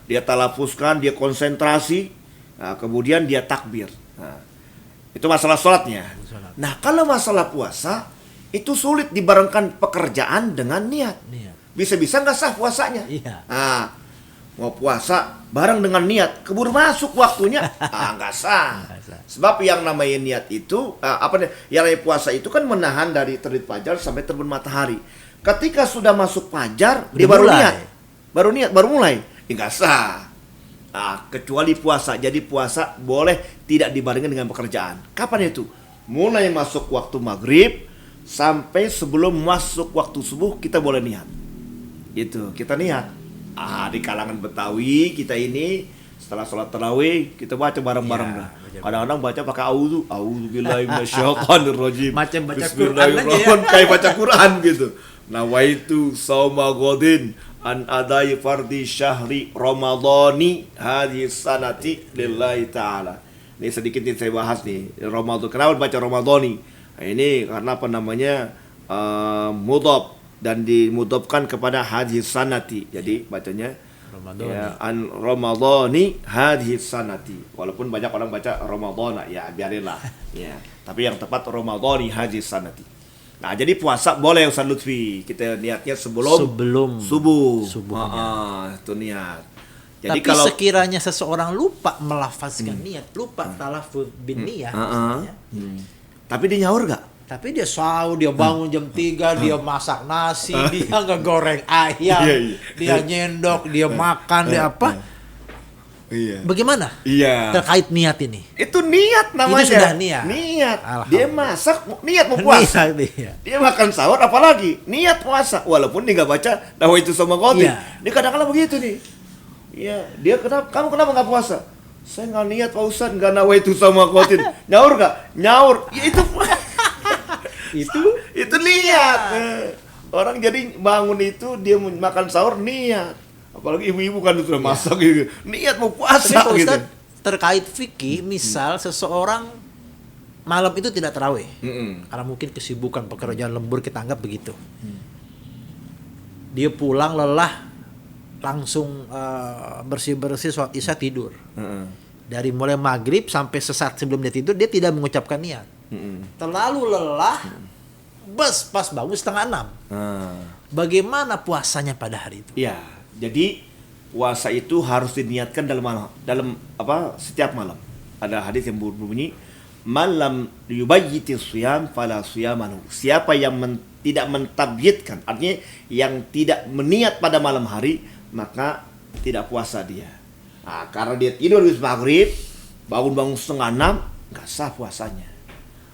Dia talafuzkan, dia konsentrasi, nah, kemudian dia takbir. Nah, itu masalah sholatnya. Nah, kalau masalah puasa itu sulit dibarengkan pekerjaan dengan niat. Bisa-bisa nggak sah puasanya. Iya. Nah, mau puasa bareng dengan niat, keburu masuk waktunya, nggak sah. Sebab yang namanya niat itu, yang namanya puasa itu kan menahan dari terbit fajar sampai terbit matahari. Ketika sudah masuk fajar, dia baru niat, baru mulai, nggak sah. Nah, kecuali puasa. Jadi puasa boleh tidak dibarengkan dengan pekerjaan. Kapan itu? Mulai masuk waktu maghrib sampai sebelum masuk waktu subuh kita boleh niat. Gitu, kita niat. Di kalangan Betawi kita ini setelah sholat tarawih kita baca bareng-bareng dah. Kadang-kadang baca pakai auzubillahi minasyaitonirrajim. Macam baca Quran aja ya. Kayak baca Quran gitu. Nawaitu shauma ghadin an adai fardi syahri ramadhani hadhihi sanati lillahi ta'ala. Ini sedikit yang saya bahas nih, Ramadan. Kenapa baca Ramadhani? Nah, ini karena apa namanya? Mudhaf dan dimudhafkan kepada hadhihi sanati. Jadi bacanya an Ramadhani hadhihi sanati. Walaupun banyak orang baca Ramadhana, ya biarinlah. Ya, tapi yang tepat Ramadhani hadhihi sanati. Nah, jadi puasa boleh Ustaz Lutfi. Kita niatnya sebelum subuh. Itu niat. Jadi tapi kalau sekiranya seseorang lupa melafazkan niat, lupa talafuz bin niyah tapi dia nyaur gak? Tapi dia sahur, dia bangun jam 3, dia masak nasi, dia ngegoreng ayam, dia nyendok, dia makan, dia apa? Bagaimana? Terkait niat ini? Itu niat namanya. Itu sudah niat. Dia masak, niat mau puasa. Dia makan sahur, apalagi niat puasa. Walaupun dia nggak baca nawaitu shauma ghadin. Dia kadang-kadang begitu nih. Iya, dia kamu kenapa nggak puasa? Saya nggak niat Pak Ustadz, nggak nawaitu shauma ghadin. Nyaur nggak? Nyaur. Ya itu niat. Orang jadi bangun itu dia makan sahur niat. Apalagi ibu-ibu kan sudah masak gitu. Niat mau puasa. Tapi Pak gitu. Ustadz, terkait fikih, misal seseorang malam itu tidak tarawih, karena mungkin kesibukan pekerjaan lembur, kita anggap begitu. Dia pulang lelah, langsung bersih-bersih, sholat isya, tidur. Dari mulai maghrib sampai sesaat sebelum dia tidur, dia tidak mengucapkan niat. Terlalu lelah, pas bangun 5:30. Bagaimana puasanya pada hari itu? Ya, jadi puasa itu harus diniatkan dalam setiap malam. Ada hadis yang berbunyi, "Malam yubayyiti shiyam fala shiyamahu." Siapa yang tidak mentabyitkan, artinya yang tidak meniat pada malam hari, maka tidak puasa dia. Nah, karena dia tidur habis maghrib, bangun 5:30, nggak sah puasanya.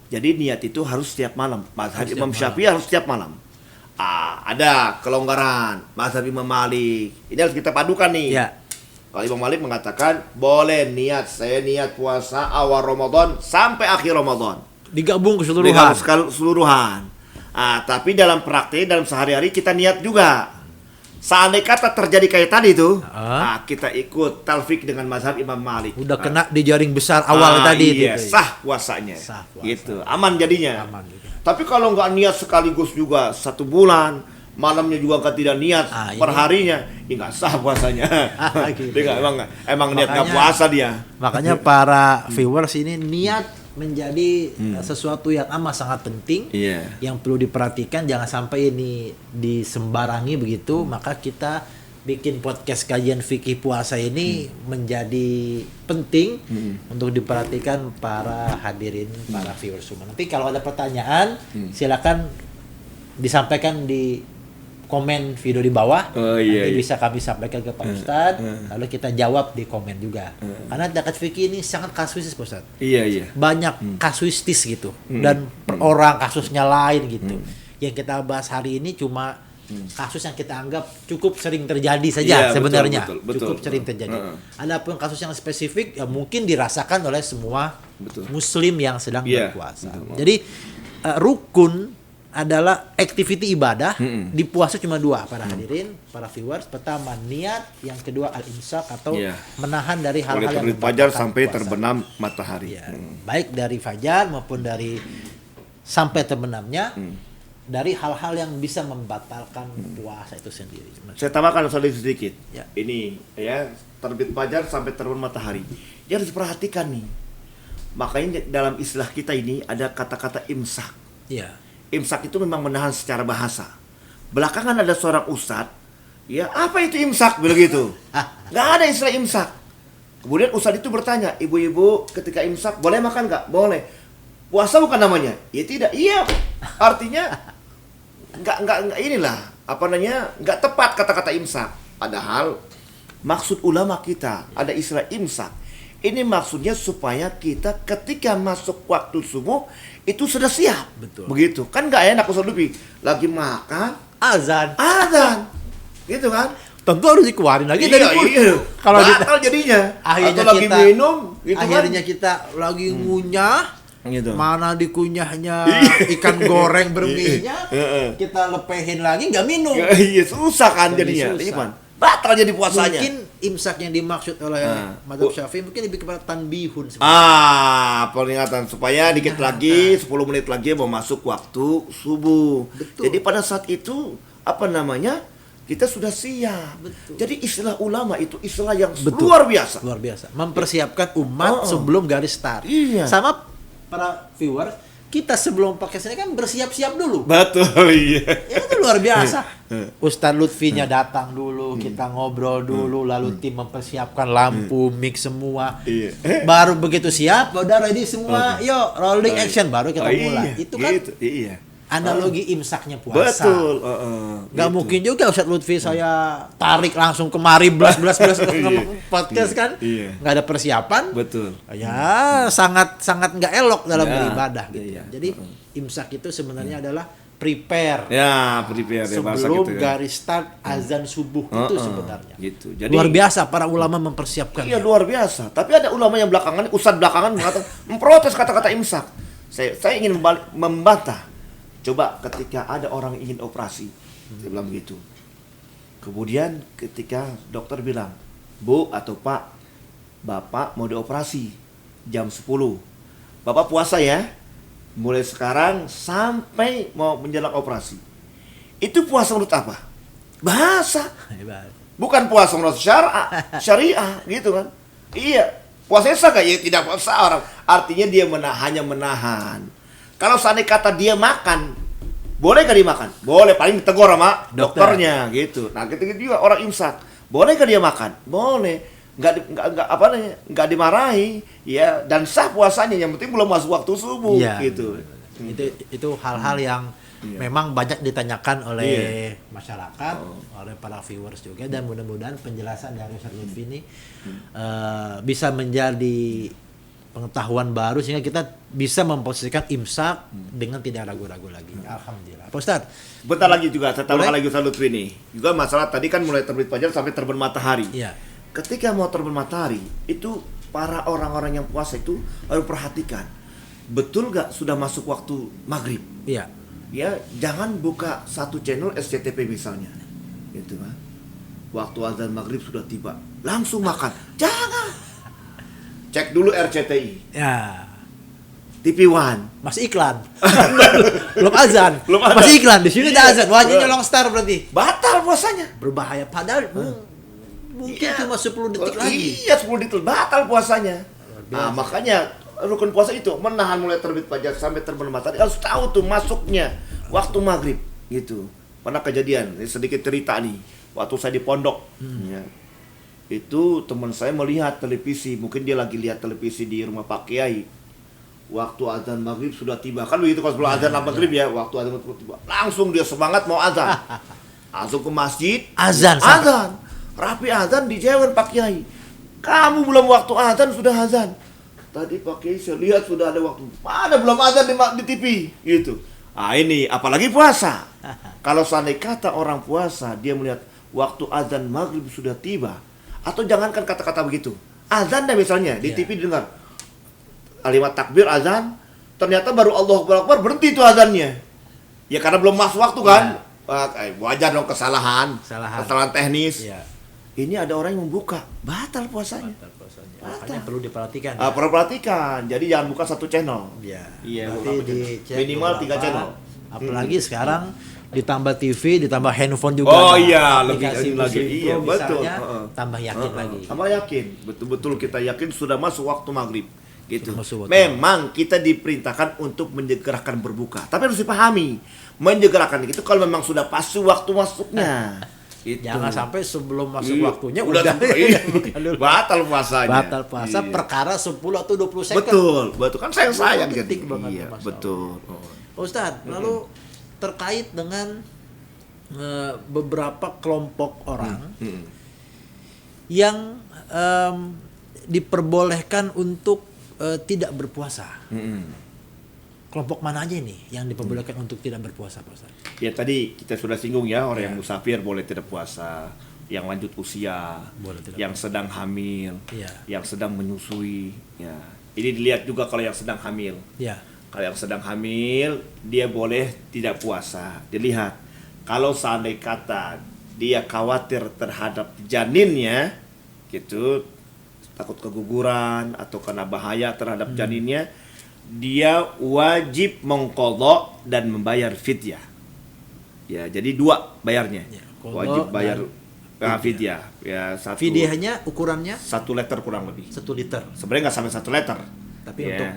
Jadi niat itu harus setiap malam. Mazhab Imam Syafi'i harus setiap malam. Ada kelonggaran mazhab Imam Malik. Ini harus kita padukan nih. Ya. Kalau Imam Malik mengatakan boleh saya niat puasa awal Ramadan sampai akhir Ramadan. Digabung keseluruhan. Keseluruhan. Tapi dalam praktek, dalam sehari-hari kita niat juga. Seandainya kata terjadi kayak tadi tuh, kita ikut talfik dengan mazhab Imam Malik. Udah kena di jaring besar awal tadi. Iya, sah puasanya. Gitu, aman jadinya. Tapi kalau nggak niat sekaligus juga 1 bulan, malamnya juga tidak niat perharinya, nggak sah puasanya. Gitu. Dia emang niat nggak puasa dia. Makanya para viewers ini niat menjadi sesuatu yang amat sangat penting, yang perlu diperhatikan. Jangan sampai ini disembarangi begitu. Maka kita bikin podcast kajian fikih puasa ini menjadi penting untuk diperhatikan para hadirin, para viewers semua. Nanti kalau ada pertanyaan silakan disampaikan di komen video di bawah. Nanti Iya. bisa kami sampaikan ke Pak Ustadz, lalu kita jawab di komen juga. Karena zakat fikih ini sangat kasuistis Pak Ustadz. Iya. Banyak kasuistis gitu, dan per orang kasusnya lain gitu. Yang kita bahas hari ini cuma kasus yang kita anggap cukup sering terjadi saja Iya, sebenarnya. betul. Cukup sering terjadi. Adapun kasus yang spesifik ya mungkin dirasakan oleh semua Betul. muslim yang sedang Iya, berpuasa. betul. Jadi rukun adalah activity ibadah di puasa cuma dua para hadirin, para viewers. Pertama niat, yang kedua al-imsak atau Iya. menahan dari Mulai hal-hal yang terbit fajar membatalkan sampai puasa. terbenam matahari. Ya, baik dari fajar maupun dari sampai terbenamnya dari hal-hal yang bisa membatalkan puasa itu sendiri. Saya tambahkan sedikit. Ya. Ini ya, terbit fajar sampai terbenam matahari. Dia harus diperhatikan nih. Makanya dalam istilah kita ini ada kata-kata imsak. Iya. Imsak itu memang menahan secara bahasa. Belakangan ada seorang ustadz, ya apa itu imsak begitu? Nggak ada istilah imsak. Kemudian ustadz itu bertanya, ibu-ibu ketika imsak boleh makan nggak? Boleh. Puasa bukan namanya? Ya tidak. Iya. Artinya nggak inilah apa namanya, nggak tepat kata-kata imsak. Padahal maksud ulama kita ada istilah imsak. Ini maksudnya supaya kita ketika masuk waktu subuh itu sudah siap. Betul. Begitu. Kan nggak enak Ustaz Lutfi lagi makan, Azan. gitu kan? Tentu harus dikeluarin lagi dari mulut. Iya. Kalau Batal jadinya. akhirnya Atau lagi kita minum, gitu akhirnya kan? kita lagi ngunyah, Gitu. mana dikunyahnya Iya. ikan goreng berminyak, Iya. kita lepehin lagi nggak minum. Iya, susah kan Jadi jadinya. susah. Iman. Batal jadi puasanya. Mungkin imsak yang dimaksud oleh Madzhab Syafi'i mungkin lebih kepada tanbihun sebenarnya. Peringatan supaya dikit lagi 10 menit lagi mau masuk waktu subuh. Betul. Jadi pada saat itu apa namanya? Kita sudah siap. Betul. Jadi istilah ulama itu istilah yang Betul. luar biasa. Luar biasa. Mempersiapkan umat sebelum garis start. Iya. Sama para viewers, kita sebelum podcast ini kan bersiap-siap dulu. Betul, iya. Ya itu luar biasa. Ustadz Lutfinya datang dulu, kita ngobrol dulu, lalu tim mempersiapkan lampu, mix semua. Iya. Baru begitu siap, udah ready semua, yuk rolling action, baru kita mulai. Iya, Itu kan gitu, iya. analogi imsaknya puasa. Betul, Gak gitu. mungkin juga Ustadz Lutfi saya tarik langsung kemari belas podcast kan. Iya. Nggak ada persiapan. Betul. Ya sangat nggak elok dalam Ya, beribadah gitu. iya. Jadi imsak itu sebenarnya adalah prepare Ya, prepare ya bahasa sebelum gitu ya. garis start azan subuh itu sebenarnya. Gitu. Jadi Luar biasa para ulama mempersiapkan. iya luar biasa. Tapi ada ulama yang belakangan, ustadz belakangan mengatakan memprotes kata-kata imsak. Saya ingin membantah. Coba ketika ada orang ingin operasi, saya bilang begitu. Kemudian ketika dokter bilang, Bu atau Pak, Bapak mau dioperasi jam 10. Bapak puasa ya, mulai sekarang sampai mau menjelang operasi. Itu puasa menurut apa? Bahasa. Hebat. Bukan puasa menurut syariah gitu kan. Iya, puasanya sah gak? Ya tidak puasa orang. Artinya dia hanya menahan. Kalau seandainya kata dia makan, boleh gak dia makan? Boleh, paling ditegur sama dokternya gitu. Nah, gitu juga orang imsak. Boleh gak dia makan? Boleh. Nggak dimarahi, ya, dan sah puasanya. Yang penting belum masuk waktu subuh Iya. gitu. Itu hal-hal yang memang banyak ditanyakan oleh masyarakat, oleh para viewers juga, dan mudah-mudahan penjelasan dari Ustaz Lutfi ini bisa menjadi pengetahuan baru sehingga kita bisa memposisikan imsak dengan tidak ragu-ragu lagi. Alhamdulillah. Pak Ustaz, Bentar lagi juga, saya tambahkan Boleh? lagi Ustaz Lutfi ini. Juga masalah tadi kan mulai terbit fajar sampai terbenam matahari. iya. Ketika mau terbenam matahari, itu para orang-orang yang puasa itu harus perhatikan. Betul gak sudah masuk waktu maghrib? Iya. Ya, jangan buka satu channel SCTV misalnya. Gitu kan. Waktu azan maghrib sudah tiba, langsung makan. Jangan. Cek dulu RCTI, Ya. TV One. Masih iklan. Belum azan. Belum azan. Masih iklan. Di sini Iya. ada azan. Wah, ini long star berarti. Batal puasanya. Berbahaya padahal mungkin Iya. cuma 10 detik lagi. Iya, 10 detik batal puasanya. Nah, makanya rukun puasa itu menahan mulai terbit fajar sampai terbenam matahari. Harus tahu tuh masuknya waktu maghrib gitu. Pernah kejadian, ini sedikit cerita nih. Waktu saya di pondok, ya, itu teman saya melihat televisi. Mungkin dia lagi lihat televisi di rumah Pak Kiai. Waktu azan maghrib sudah tiba. Kan begitu kalau sebelum azan maghrib ya, waktu azan maghrib tiba. Langsung dia semangat mau azan. Langsung ke masjid, Azan. Rapi azan dijawab Pak Kiai. Kamu belum waktu azan sudah azan. Tadi Pak Kiai saya lihat sudah ada waktu. Mana belum azan di TV gitu. Ini apalagi puasa. Kalau seandainya kata orang puasa dia melihat waktu azan maghrib sudah tiba, atau jangankan kata-kata begitu, azan dah misalnya di TV dengar kalimat takbir azan, ternyata baru Allahu Akbar berhenti itu azannya. Ya karena belum masuk waktu kan. Wajar dong kesalahan teknis. Ya. Ini ada orang yang membuka, batal puasanya. Makanya perlu diperhatikan. Perlu perhatikan. Jadi jangan buka satu channel. Iya. Berarti Dicek minimal 3 beberapa. channel. Apalagi sekarang ditambah TV, ditambah handphone juga. Lebih lagi. Iya, betul. Tambah yakin lagi. Tambah yakin. Betul-betul kita yakin sudah masuk waktu maghrib. Gitu. Memang kita diperintahkan untuk menyegerakan berbuka. Tapi harus dipahami, menyegerakan itu kalau memang sudah pas waktu masuknya. Gitu. Jangan sampai sebelum masuk waktunya udah batal puasanya. Batal puasa perkara 10 atau 20 second. Betul kan sayang penting banget. Iya, betul. Ustadz, lalu terkait dengan beberapa kelompok orang yang diperbolehkan untuk tidak berpuasa. Kelompok mana aja nih yang diperbolehkan untuk tidak berpuasa, Pak Ustaz? Ya tadi kita sudah singgung ya, orang yang musafir boleh tidak puasa, yang lanjut usia, yang sedang hamil, yang sedang menyusui. Ya, ini dilihat juga kalau yang sedang hamil. Ya. Kalau yang sedang hamil, dia boleh tidak puasa. Dilihat, kalau seandainya kata dia khawatir terhadap janinnya, gitu, takut keguguran atau kena bahaya terhadap janinnya, dia wajib mengqadha dan membayar fidyah. Ya, jadi 2 bayarnya. Wajib bayar fidyah. Ya, fidyahnya ukurannya 1 liter kurang lebih. 1 liter. Sebenarnya nggak sampai 1 liter. Tapi untuk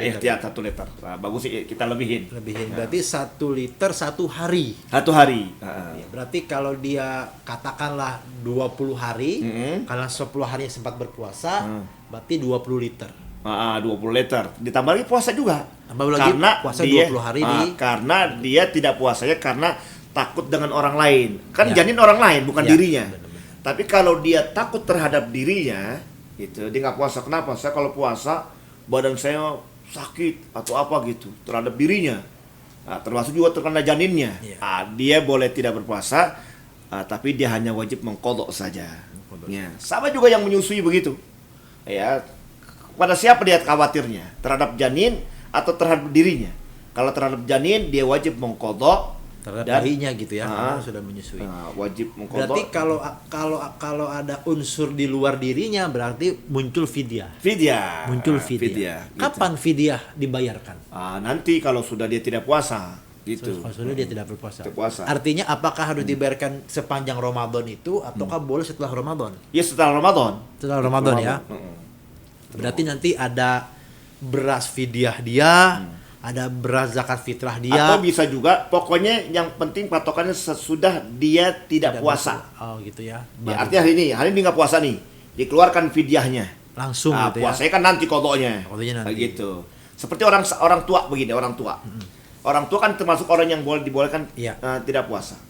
ikhtiar 1 liter. Nah, bagus sih kita lebihin. Berarti 1 liter 1 hari. 1 hari. Berarti kalau dia katakanlah 20 hari, kalau 10 hari sempat berpuasa, berarti 20 liter. 20 liter. Ditambah lagi puasa juga. Tambah lagi karena puasa dia, 20 hari karena dia tidak puasanya karena takut dengan orang lain. Kan janin orang lain bukan dirinya. Benar. Tapi kalau dia takut terhadap dirinya, gitu, dia nggak puasa. Kenapa? Saya kalau puasa badan saya sakit atau apa gitu terhadap dirinya. Termasuk juga terkena janinnya. Dia boleh tidak berpuasa, tapi dia hanya wajib mengqadha saja. Ya. Sama juga yang menyusui begitu. Ya. Pada siapa dia khawatirnya? Terhadap janin atau terhadap dirinya? Kalau terhadap janin dia wajib mengqadha terhadap bayinya gitu ya, karena sudah menyusui. Wajib mengqadha. Berarti kalau ada unsur di luar dirinya berarti muncul fidyah. Muncul fidyah. Gitu. Kapan fidyah dibayarkan? Nanti kalau sudah dia tidak puasa. Gitu. Kalau sudah dia tidak berpuasa. Puasa. Artinya apakah harus dibayarkan sepanjang Ramadan itu ataukah boleh setelah Ramadan? Ya setelah Ramadan. Setelah Ramadan ya. Berarti nanti ada beras fidyah dia, ada beras zakat fitrah dia. Atau bisa juga, pokoknya yang penting patokannya sesudah dia tidak puasa. Oh gitu ya. Ya artinya hari ini nggak puasa nih, dikeluarkan fidyahnya. Langsung gitu ya. Puasanya kan nanti qadhanya. Nanti. Gitu. Seperti orang tua begini, orang tua. Orang tua kan termasuk orang yang dibolehkan tidak puasa.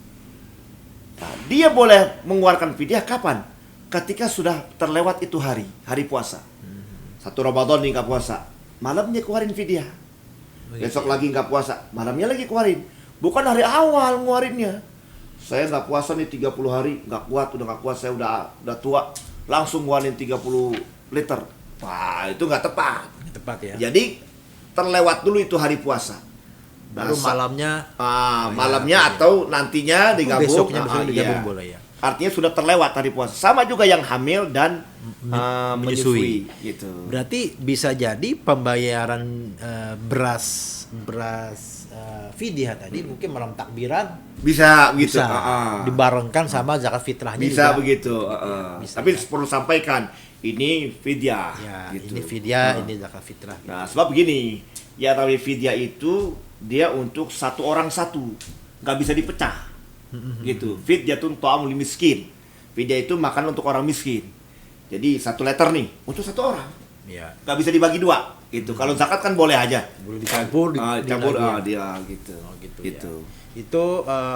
Nah, dia boleh mengeluarkan fidyah kapan? Ketika sudah terlewat itu hari puasa. 1 Ramadan nih nggak puasa, malamnya keluarin fidyah. Besok lagi nggak puasa, malamnya lagi keluarin. Bukan hari awal ngeluarinnya. Saya nggak puasa nih 30 hari, udah nggak kuat, saya udah tua, langsung ngeluarin 30 liter. Wah, itu nggak tepat. Tepat ya. Jadi terlewat dulu itu hari puasa. Baru malamnya. Malamnya atau nantinya digabung. Besoknya digabung boleh ya. Artinya sudah terlewat hari puasa. Sama juga yang hamil dan menyusui gitu. Berarti bisa jadi pembayaran beras fidyah tadi mungkin malam takbiran bisa gitu. Dibarengkan sama zakat fitrahnya bisa juga. Begitu. Tapi perlu sampaikan ini fidyah. Ya, gitu. Ini fidyah, ini zakat fitrah. Gitu. Nah, sebab begini, ya namanya fidyah itu dia untuk satu orang satu, nggak bisa dipecah. Gitu. Fidyatun ta'amul miskin. Fidyah itu makan untuk orang miskin. Jadi 1 liter nih untuk 1 orang. Iya. Nggak bisa dibagi 2. Gitu. Kalau zakat kan boleh aja. Boleh dicampur, campur dilaguin. dia gitu. Oh, gitu. Gitu. Ya. Itu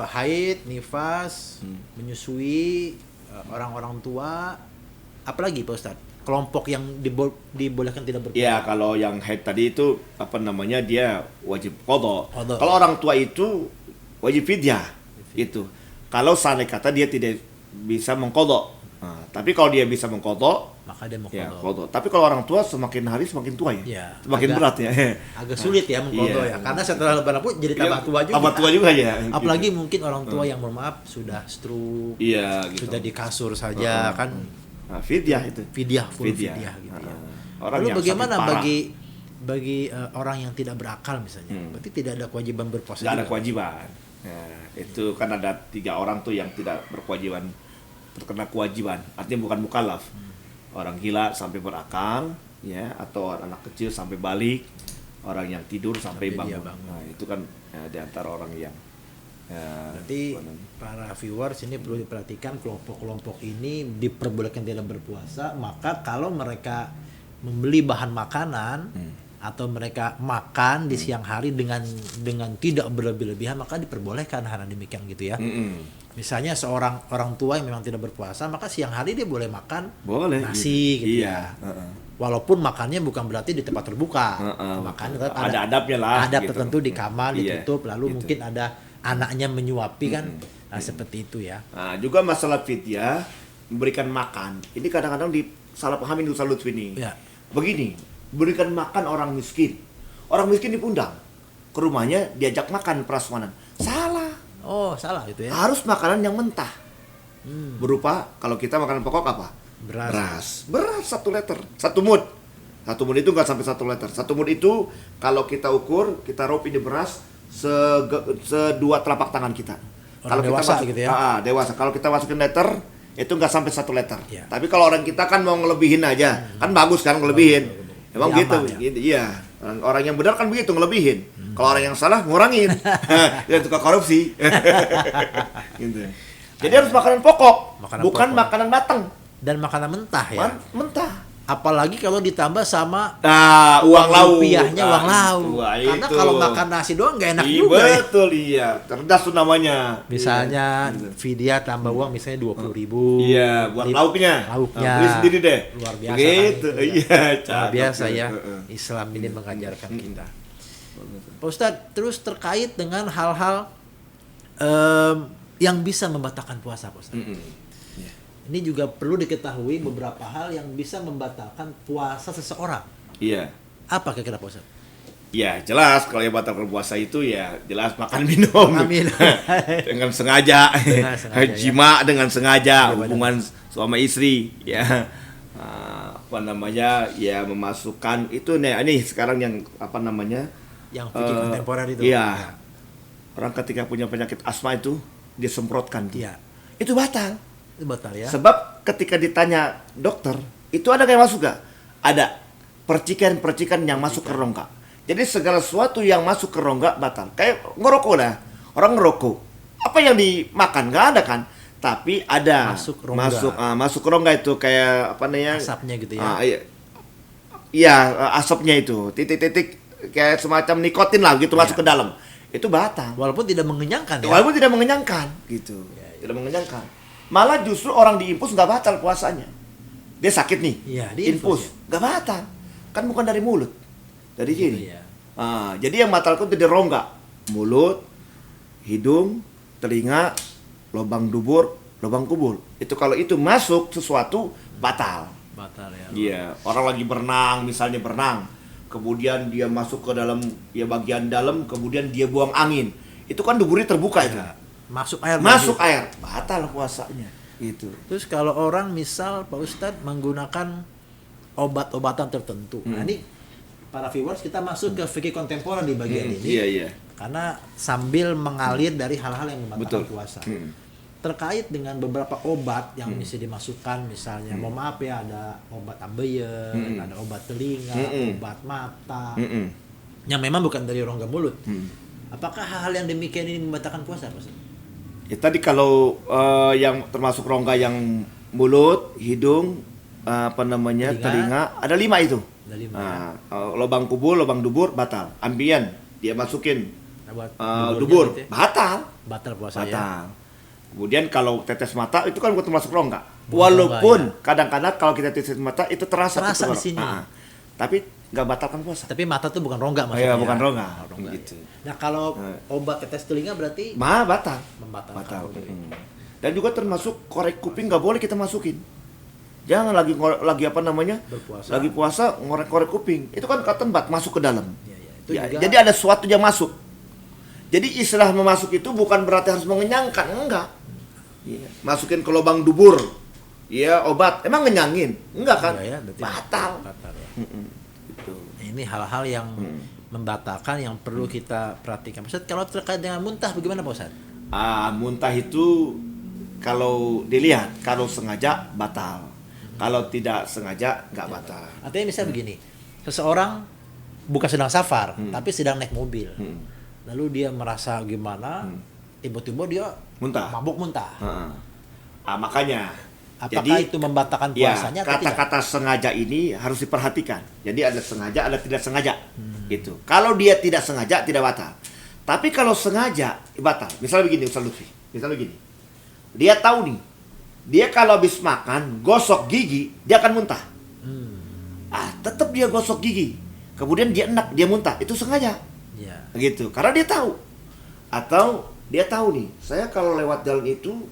haid, nifas, menyusui, orang-orang tua, apalagi Pak Ustadz? Kelompok yang dibolehkan tidak berpuasa. Ya, kalau yang haid tadi itu apa namanya, dia wajib qadha. Qadha. Kalau orang tua itu wajib fidyah. Itu. Kalau seandainya kata dia tidak bisa mengqadha. Nah, tapi kalau dia bisa mengqadha, Maka dia mau ya qadha. qadha. Tapi kalau orang tua semakin hari semakin tua ya. Ya, Semakin agak- berat ya. Agak sulit ya mengqadha Iya. ya. Karena setelah lebaran pun jadi tambah tua juga. Tambah tua juga ya. Apalagi Gitu. mungkin orang tua yang mohon maaf sudah stroke, Iya gitu. sudah di kasur saja kan, Nah, fidyah itu. fidyah full Fidyah. fidyah gitu ya. Orang Lalu yang bagaimana sakit parah. bagi orang yang tidak berakal misalnya? Berarti tidak ada kewajiban berpuasa. Nggak ada juga. kewajiban. Nah, itu kan ada 3 orang tuh yang tidak berkewajiban, terkena kewajiban. Artinya bukan mukallaf. Orang gila sampai berakal, ya, atau anak kecil sampai balik, orang yang tidur sampai Sampai dia bangun. bangun. Nah, itu kan di antara orang yang Berarti para viewers ini perlu diperhatikan, kelompok-kelompok ini diperbolehkan tidak berpuasa. Maka kalau mereka membeli bahan makanan atau mereka makan di siang hari dengan tidak berlebih-lebihan, maka diperbolehkan hal demikian gitu ya. Misalnya seorang orang tua yang memang tidak berpuasa, maka siang hari dia boleh makan boleh nasi gitu iya. ya. Walaupun makannya bukan berarti di tempat terbuka, makan tetap Ada adabnya lah, adab gitu. tertentu di kamar Iya, ditutup, lalu gitu. mungkin ada anaknya menyuapi kan, nah seperti itu ya. Nah, juga masalah fidyah, memberikan makan. Ini kadang-kadang disalah pahami Ustaz Lutfi ini. Ya. Begini, berikan makan orang miskin. Orang miskin dipundang ke rumahnya, diajak makan prasmanan. Salah. Oh salah itu ya. Harus makanan yang mentah. Berupa kalau kita makanan pokok apa? Beras. Beras 1 liter, 1 mud. 1 mud itu nggak sampai 1 liter. 1 mud itu kalau kita ukur, kita ropi di beras sedua telapak tangan kita. Orang dewasa gitu ya? Dewasa. Kalau kita masukin liter, itu nggak sampai 1 liter. Ya. Tapi kalau orang kita kan mau ngelebihin aja, kan bagus kan ngelebihin. Emang Jadi gitu, aman ya? gitu, iya. Orang yang benar kan begitu ngelebihin. Kalau orang yang salah ngurangin. Dia suka korupsi. Gitu. Jadi harus makanan pokok, Makanan bukan pokok. makanan matang. Dan makanan mentah ya. Mentah. Apalagi kalau ditambah sama Nah, uang lauk. rupiahnya, uang lauk. Wah, Karena itu. kalau makan nasi doang nggak enak Iya, juga ya. betul, iya. Cerdas tuh namanya. Misalnya Iya. fidyah tambah uang misalnya 20.000. Iya, buat lauknya. Lauknya. Nah, beli sendiri deh. Luar biasa Begitu. kan itu ya. Iya, Luar cakep. biasa ya. Heeh. Islam ini mengajarkan kita. Pak Ustadz, terus terkait dengan hal-hal yang bisa membatalkan puasa, Pak Ustadz. Iya. Ini juga perlu diketahui beberapa hal yang bisa membatalkan puasa seseorang. Iya. Apa kira-kira Pak Ustadz? Ya, jelas kalau yang batalkan puasa itu ya jelas makan minum. Amin. Dengan sengaja. Dengan sengaja, ya. Jima dengan sengaja, Iya, hubungan suami istri, ya. Apa namanya? Ya memasukkan itu nih, ini sekarang yang apa namanya? Yang fikih kontemporer itu. Iya. Orang ketika punya penyakit asma itu dia semprotkan tuh. Iya. Itu batal. Itu batal ya. Sebab ketika ditanya dokter, itu ada yang masuk gak? Ada percikan-percikan yang masuk ke rongga. Jadi segala sesuatu yang masuk ke rongga batal. Kayak ngerokok lah. Orang ngerokok. Apa yang dimakan? Gak ada kan? Tapi ada Masuk rongga. masuk ke rongga itu kayak apa namanya? Asapnya gitu ya. Iya, asapnya itu. Titik-titik kayak semacam nikotin lah gitu masuk ke dalam. Itu batal. Walaupun tidak mengenyangkan ya. Walaupun tidak mengenyangkan gitu. Tidak mengenyangkan. Malah justru orang diinfus nggak batal puasanya. Dia sakit nih. Iya, diinfus, Infus nggak batal. Kan bukan dari mulut. Dari sini. Iya. Jadi yang batal itu dari rongga. Mulut, hidung, telinga, lubang dubur, lubang kubur. Itu kalau itu masuk sesuatu batal. Batal ya. Iya, orang lagi berenang, misalnya berenang, kemudian dia masuk ke dalam ya bagian dalam, kemudian dia buang angin. Itu kan duburnya terbuka itu. Masuk air. Masuk lagi. air, batal puasanya. Gitu. Terus kalau orang misal Pak Ustadz menggunakan obat-obatan tertentu. Nah, ini para viewers kita masuk ke fikih kontemporer di bagian ini. Iya, iya. Karena sambil mengalir dari hal-hal yang membatalkan Betul. puasa. Terkait dengan beberapa obat yang bisa dimasukkan, misalnya mohon maaf ya, ada obat ambeien, ada obat telinga, obat mata, yang memang bukan dari rongga mulut. Apakah hal-hal yang demikian ini membatalkan puasa, Pak Ustadz? Ya tadi kalau yang termasuk rongga yang mulut, hidung, apa namanya, telinga, ada 5 itu. Ada 5 ya. Lubang kubur, lubang dubur batal. Ambien dia masukin Buat dubur gitu ya. batal Puasa ya. batal. Kemudian kalau tetes mata itu kan termasuk rongga. Bukan Walaupun rongga, kadang-kadang kalau kita tetes mata itu terasa Terasa tuh, di sini. tapi nggak batalkan puasa. Tapi mata tuh bukan rongga maksudnya. Iya, bukan rongga. Oh, rongga, Gitu. ya. Nah, kalau obat tetes telinga berarti Batal. membatalkan. Batal. wudhu. Dan juga termasuk korek kuping nggak boleh kita masukin. Jangan lagi apa namanya? Berpuasa. Lagi puasa ngorek-korek kuping. Itu kan cotton bud masuk ke dalam. Iya, iya. Itu Ya, juga jadi ada sesuatu yang masuk. Jadi istilah memasuk itu bukan berarti harus mengenyangkan, enggak. Iya. Masukin ke lubang dubur. Iya, obat. Emang ngenyangin? Enggak kan? Iya, ya, berarti Batal. batal ya. Gitu. Ini hal-hal yang membatalkan yang perlu kita perhatikan. Ustaz, kalau terkait dengan muntah bagaimana Pak Ustaz? Muntah itu kalau dilihat, kalau sengaja batal. Kalau tidak sengaja nggak batal. Artinya misalnya begini, seseorang bukan sedang safar, tapi sedang naik mobil. Lalu dia merasa gimana, tiba-tiba dia Muntah. mabuk muntah. Makanya. Apakah Jadi itu membatalkan ya, puasanya atau tidak? kata-kata sengaja ini harus diperhatikan. Jadi ada sengaja, ada tidak sengaja. Gitu. Kalau dia tidak sengaja, tidak batal. Tapi kalau sengaja, batal. Misalnya begini, Ustaz Lutfi. Misalnya begini. Dia tahu nih, dia kalau habis makan, gosok gigi, dia akan muntah. Tetap dia gosok gigi. Kemudian dia enak, dia muntah. Itu sengaja. Ya. Gitu. Karena dia tahu. Atau dia tahu nih, saya kalau lewat jalan itu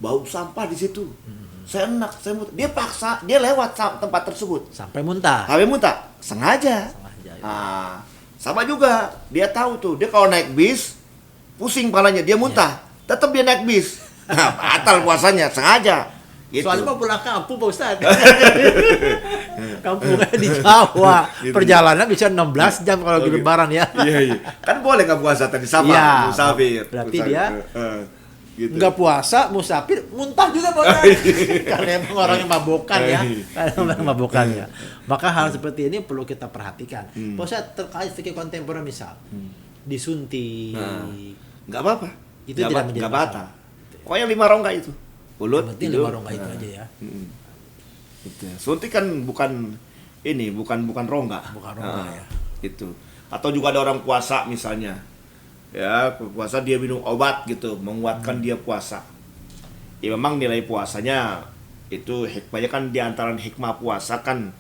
bau sampah di situ. Saya enak, saya muntah. Dia paksa, dia lewat tempat tersebut. Sampai muntah. Sampai muntah, sengaja. Sengaja, ya. Sama juga, dia tahu tuh, dia kalau naik bis pusing palanya, dia muntah, tetap dia naik bis. Batal puasanya, sengaja. Gitu. Soalnya mau pulang kampung Pak Ustaz. Kampungnya di Jawa. Gitu. Perjalanan bisa 16 jam kalau di lebaran ya. Iya. Kan boleh nggak puasa tadi sama Iya. musafir. Berarti dia gitu. nggak puasa, musafir, muntah juga Pak Ustaz. Karena emang orangnya mabokan ya. Karena orang mabokan ya. Maka hal seperti ini perlu kita perhatikan. Pak Ustaz, terkait fikih kontemporer misal, disuntik. Nggak apa-apa. Itu tidak menjadi nggak masalah. batal. Pokoknya 5 rongga itu. Mulut, Berarti hidung. 5 rongga itu aja ya. Gitu. Suntik kan bukan rongga. Bukan rongga ya. Gitu. Atau juga ada orang puasa misalnya. Ya, puasa dia minum obat gitu, menguatkan dia puasa. Ya memang nilai puasanya itu hikmahnya kan di antara hikmah puasa kan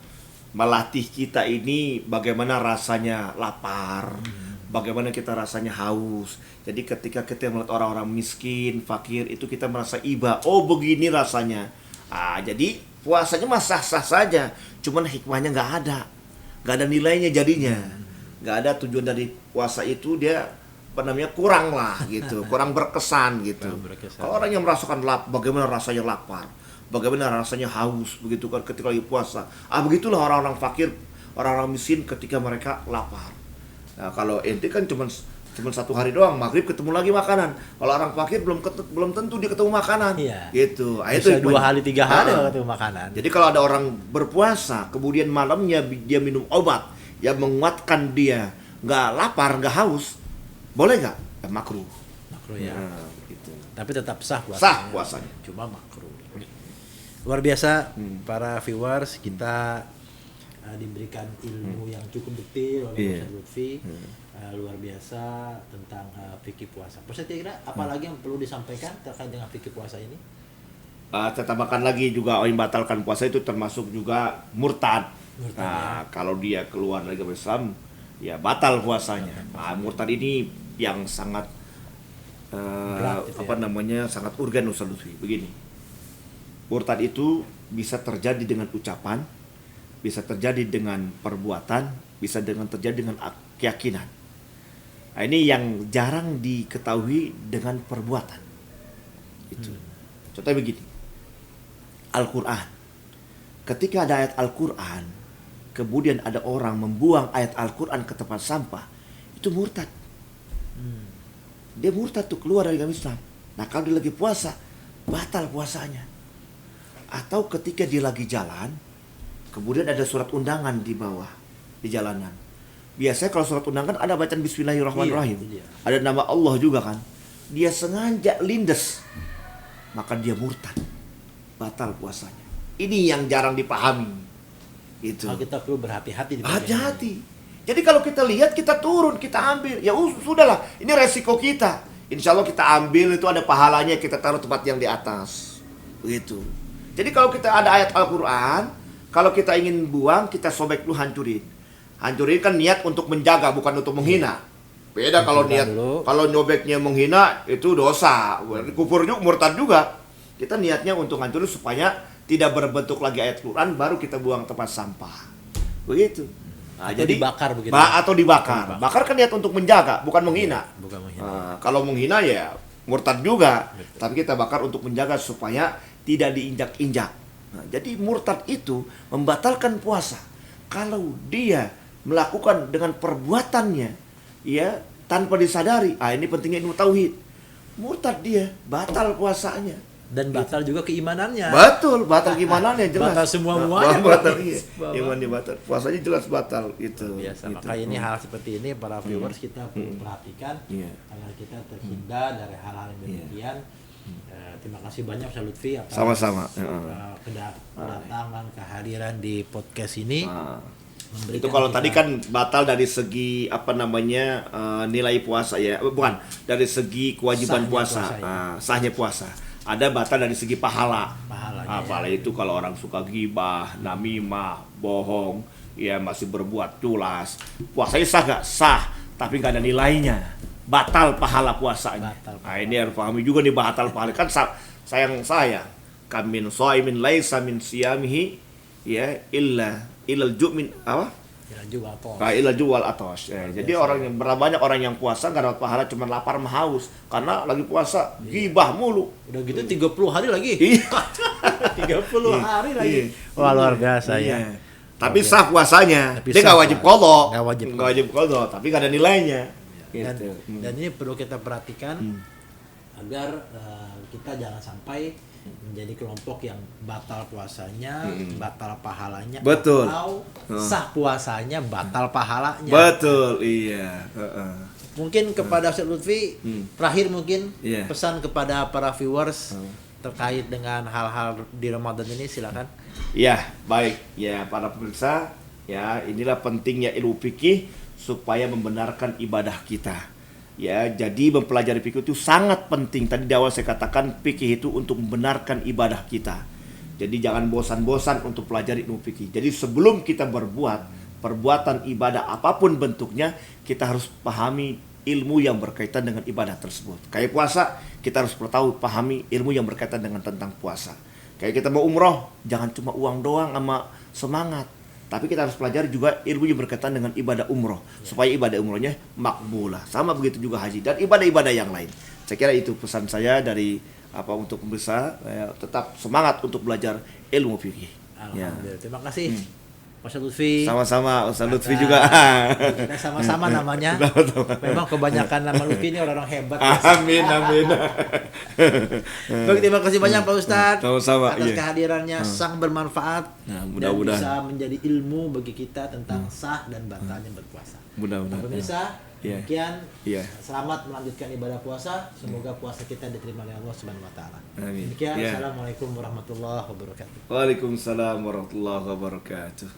melatih kita ini bagaimana rasanya lapar, bagaimana kita rasanya haus. Jadi ketika kita melihat orang-orang miskin, fakir, itu kita merasa iba. Oh begini rasanya. Jadi puasanya mah sah-sah saja. Cuman hikmahnya nggak ada nilainya jadinya. Nggak ada tujuan dari puasa itu, dia kurang lah gitu, kurang berkesan gitu. Kalau orang yang merasakan bagaimana rasanya lapar, bagaimana rasanya haus, begitu kan ketika lagi puasa. Begitulah orang-orang fakir, orang-orang miskin ketika mereka lapar. Nah, kalau ente kan cuma 1 hari doang, maghrib ketemu lagi makanan. Kalau orang fakir belum tentu dia ketemu makanan. Iya. Gitu. Bisa 2 hari 3 hari ketemu makanan. Jadi kalau ada orang berpuasa, kemudian malamnya dia minum obat yang menguatkan dia, nggak lapar, nggak haus, boleh nggak? Makruh. Makruh ya. Gitu. Tapi tetap sah puasanya. Sah puasanya. Cuma makruh. Luar biasa para viewers, kita diberikan ilmu yang cukup detail oleh Ustaz Lutfi. Luar biasa tentang fikih puasa. Ustaz kira apalagi yang perlu disampaikan terkait dengan fikih puasa ini? Tambahkan lagi juga yang membatalkan puasa itu termasuk juga murtad. Kalau dia keluar dari agama Islam, ya batal puasanya. Murtad ini yang sangat Berat itu ya. sangat urgen Ustaz Lutfi. Begini, murtad itu bisa terjadi dengan ucapan, bisa terjadi dengan perbuatan, bisa terjadi dengan keyakinan. Nah, ini yang jarang diketahui dengan perbuatan. Itu. Contohnya begini, Al-Quran. Ketika ada ayat Al-Quran, kemudian ada orang membuang ayat Al-Quran ke tempat sampah, itu murtad. Dia murtad tuh, keluar dari agama Islam. Nah kalau dia lagi puasa, batal puasanya. Atau ketika dia lagi jalan, kemudian ada surat undangan di bawah, di jalanan. Biasanya kalau surat undangan ada bacaan Bismillahirrahmanirrahim. Iya. Ada nama Allah juga kan. Dia sengaja lindes, maka dia murtad. Batal puasanya. Ini yang jarang dipahami. Gitu. Kalau kita perlu berhati-hati di bagian Hati-hati. Jadi kalau kita lihat, kita turun, kita ambil. Ya sudahlah, ini resiko kita. Insya Allah kita ambil, itu ada pahalanya, kita taruh tempat yang di atas. Begitu. Jadi kalau kita ada ayat Al-Quran, kalau kita ingin buang, kita sobek dulu, hancurin. Hancurin kan niat untuk menjaga, bukan untuk menghina. Beda kalau niat, kalau nyobeknya menghina, itu dosa. Kufur juga, murtad juga. Kita niatnya untuk hancurin supaya tidak berbentuk lagi ayat Quran, baru kita buang tempat sampah. Begitu. Nah, atau jadi dibakar begitu. Atau dibakar. Bakar kan niat untuk menjaga, bukan menghina. Bukan menghina. Nah, kalau menghina ya murtad juga. Betul. Tapi kita bakar untuk menjaga supaya tidak diinjak-injak. Nah, jadi murtad itu membatalkan puasa. Kalau dia melakukan dengan perbuatannya, ya tanpa disadari. Ini pentingnya ilmu tauhid. Murtad dia, batal puasanya. Dan batal juga keimanannya. Betul, batal keimanannya jelas. Batal semua-muanya. Batal, iya. Imannya batal. Puasanya jelas batal itu. Biasa. Gitu. Maka ini hal seperti ini para viewers kita perlu perhatikan agar kita terhindar dari hal-hal yang demikian. Terima kasih banyak Ustaz Lutfi atas sama-sama kedatangan, kehadiran di podcast ini. Itu kalau tadi kan batal dari segi nilai puasa ya, bukan dari segi kewajiban puasa, sahnya puasa. Ada batal dari segi pahala. Pahala itu kalau orang suka gibah, namimah, bohong, ya masih berbuat culas. Puasanya sah gak? Sah, tapi gak ada nilainya. Batal pahala puasanya. Ini harus pahami juga nih batal pahala. Kan sayang. Kamin shaimin laisa min siyamihi ya illal ju'min apa? Ilal juwal atos. Jadi banyak orang yang puasa gak dapat pahala, cuma lapar sama haus karena lagi puasa gibah mulu. Udah gitu 30 hari lagi. 30 hari lagi. Wah, luar biasa ya. Tapi sah puasanya. Dia gak wajib qadha. Gak wajib qadha, tapi gak ada nilainya. Dan ini perlu kita perhatikan agar kita jangan sampai menjadi kelompok yang batal puasanya, batal pahalanya, betul. Atau sah puasanya, batal pahalanya. Betul, iya. Mungkin kepada Ustaz Lutfi, terakhir mungkin pesan kepada para viewers terkait dengan hal-hal di Ramadan ini, silakan. Ya, baik. Ya, para pemirsa, ya inilah pentingnya ilmu fikih supaya membenarkan ibadah kita. Ya, jadi mempelajari fikih itu sangat penting. Tadi di awal saya katakan fikih itu untuk membenarkan ibadah kita. Jadi jangan bosan-bosan untuk pelajari ilmu fikih. Jadi sebelum kita berbuat perbuatan ibadah apapun bentuknya, kita harus pahami ilmu yang berkaitan dengan ibadah tersebut. Kayak puasa, kita harus pahami ilmu yang berkaitan dengan tentang puasa. Kayak kita mau umroh, jangan cuma uang doang sama semangat. Tapi kita harus pelajari juga ilmu yang berkaitan dengan ibadah umroh, supaya ibadah umrohnya makbulah. Sama begitu juga haji dan ibadah-ibadah yang lain. Saya kira itu pesan saya dari untuk pemirsa, tetap semangat untuk belajar ilmu fikih. Alhamdulillah. Terima kasih. Ustaz Lutfi. Sama-sama, Ustaz Lutfi juga. Kita sama-sama namanya. Memang kebanyakan nama Lutfi ini orang-orang hebat. Amin. Baik, terima kasih banyak Pak Ustadz atas kehadirannya, sangat bermanfaat dan bisa menjadi ilmu bagi kita tentang sah dan batalnya berpuasa. Mudah-mudahan. Pemirsa, demikian. Selamat melanjutkan ibadah puasa. Semoga puasa kita diterima oleh Allah Subhanahu wa taala. Demikian. Assalamualaikum warahmatullahi wabarakatuh. Waalaikumsalam warahmatullahi wabarakatuh.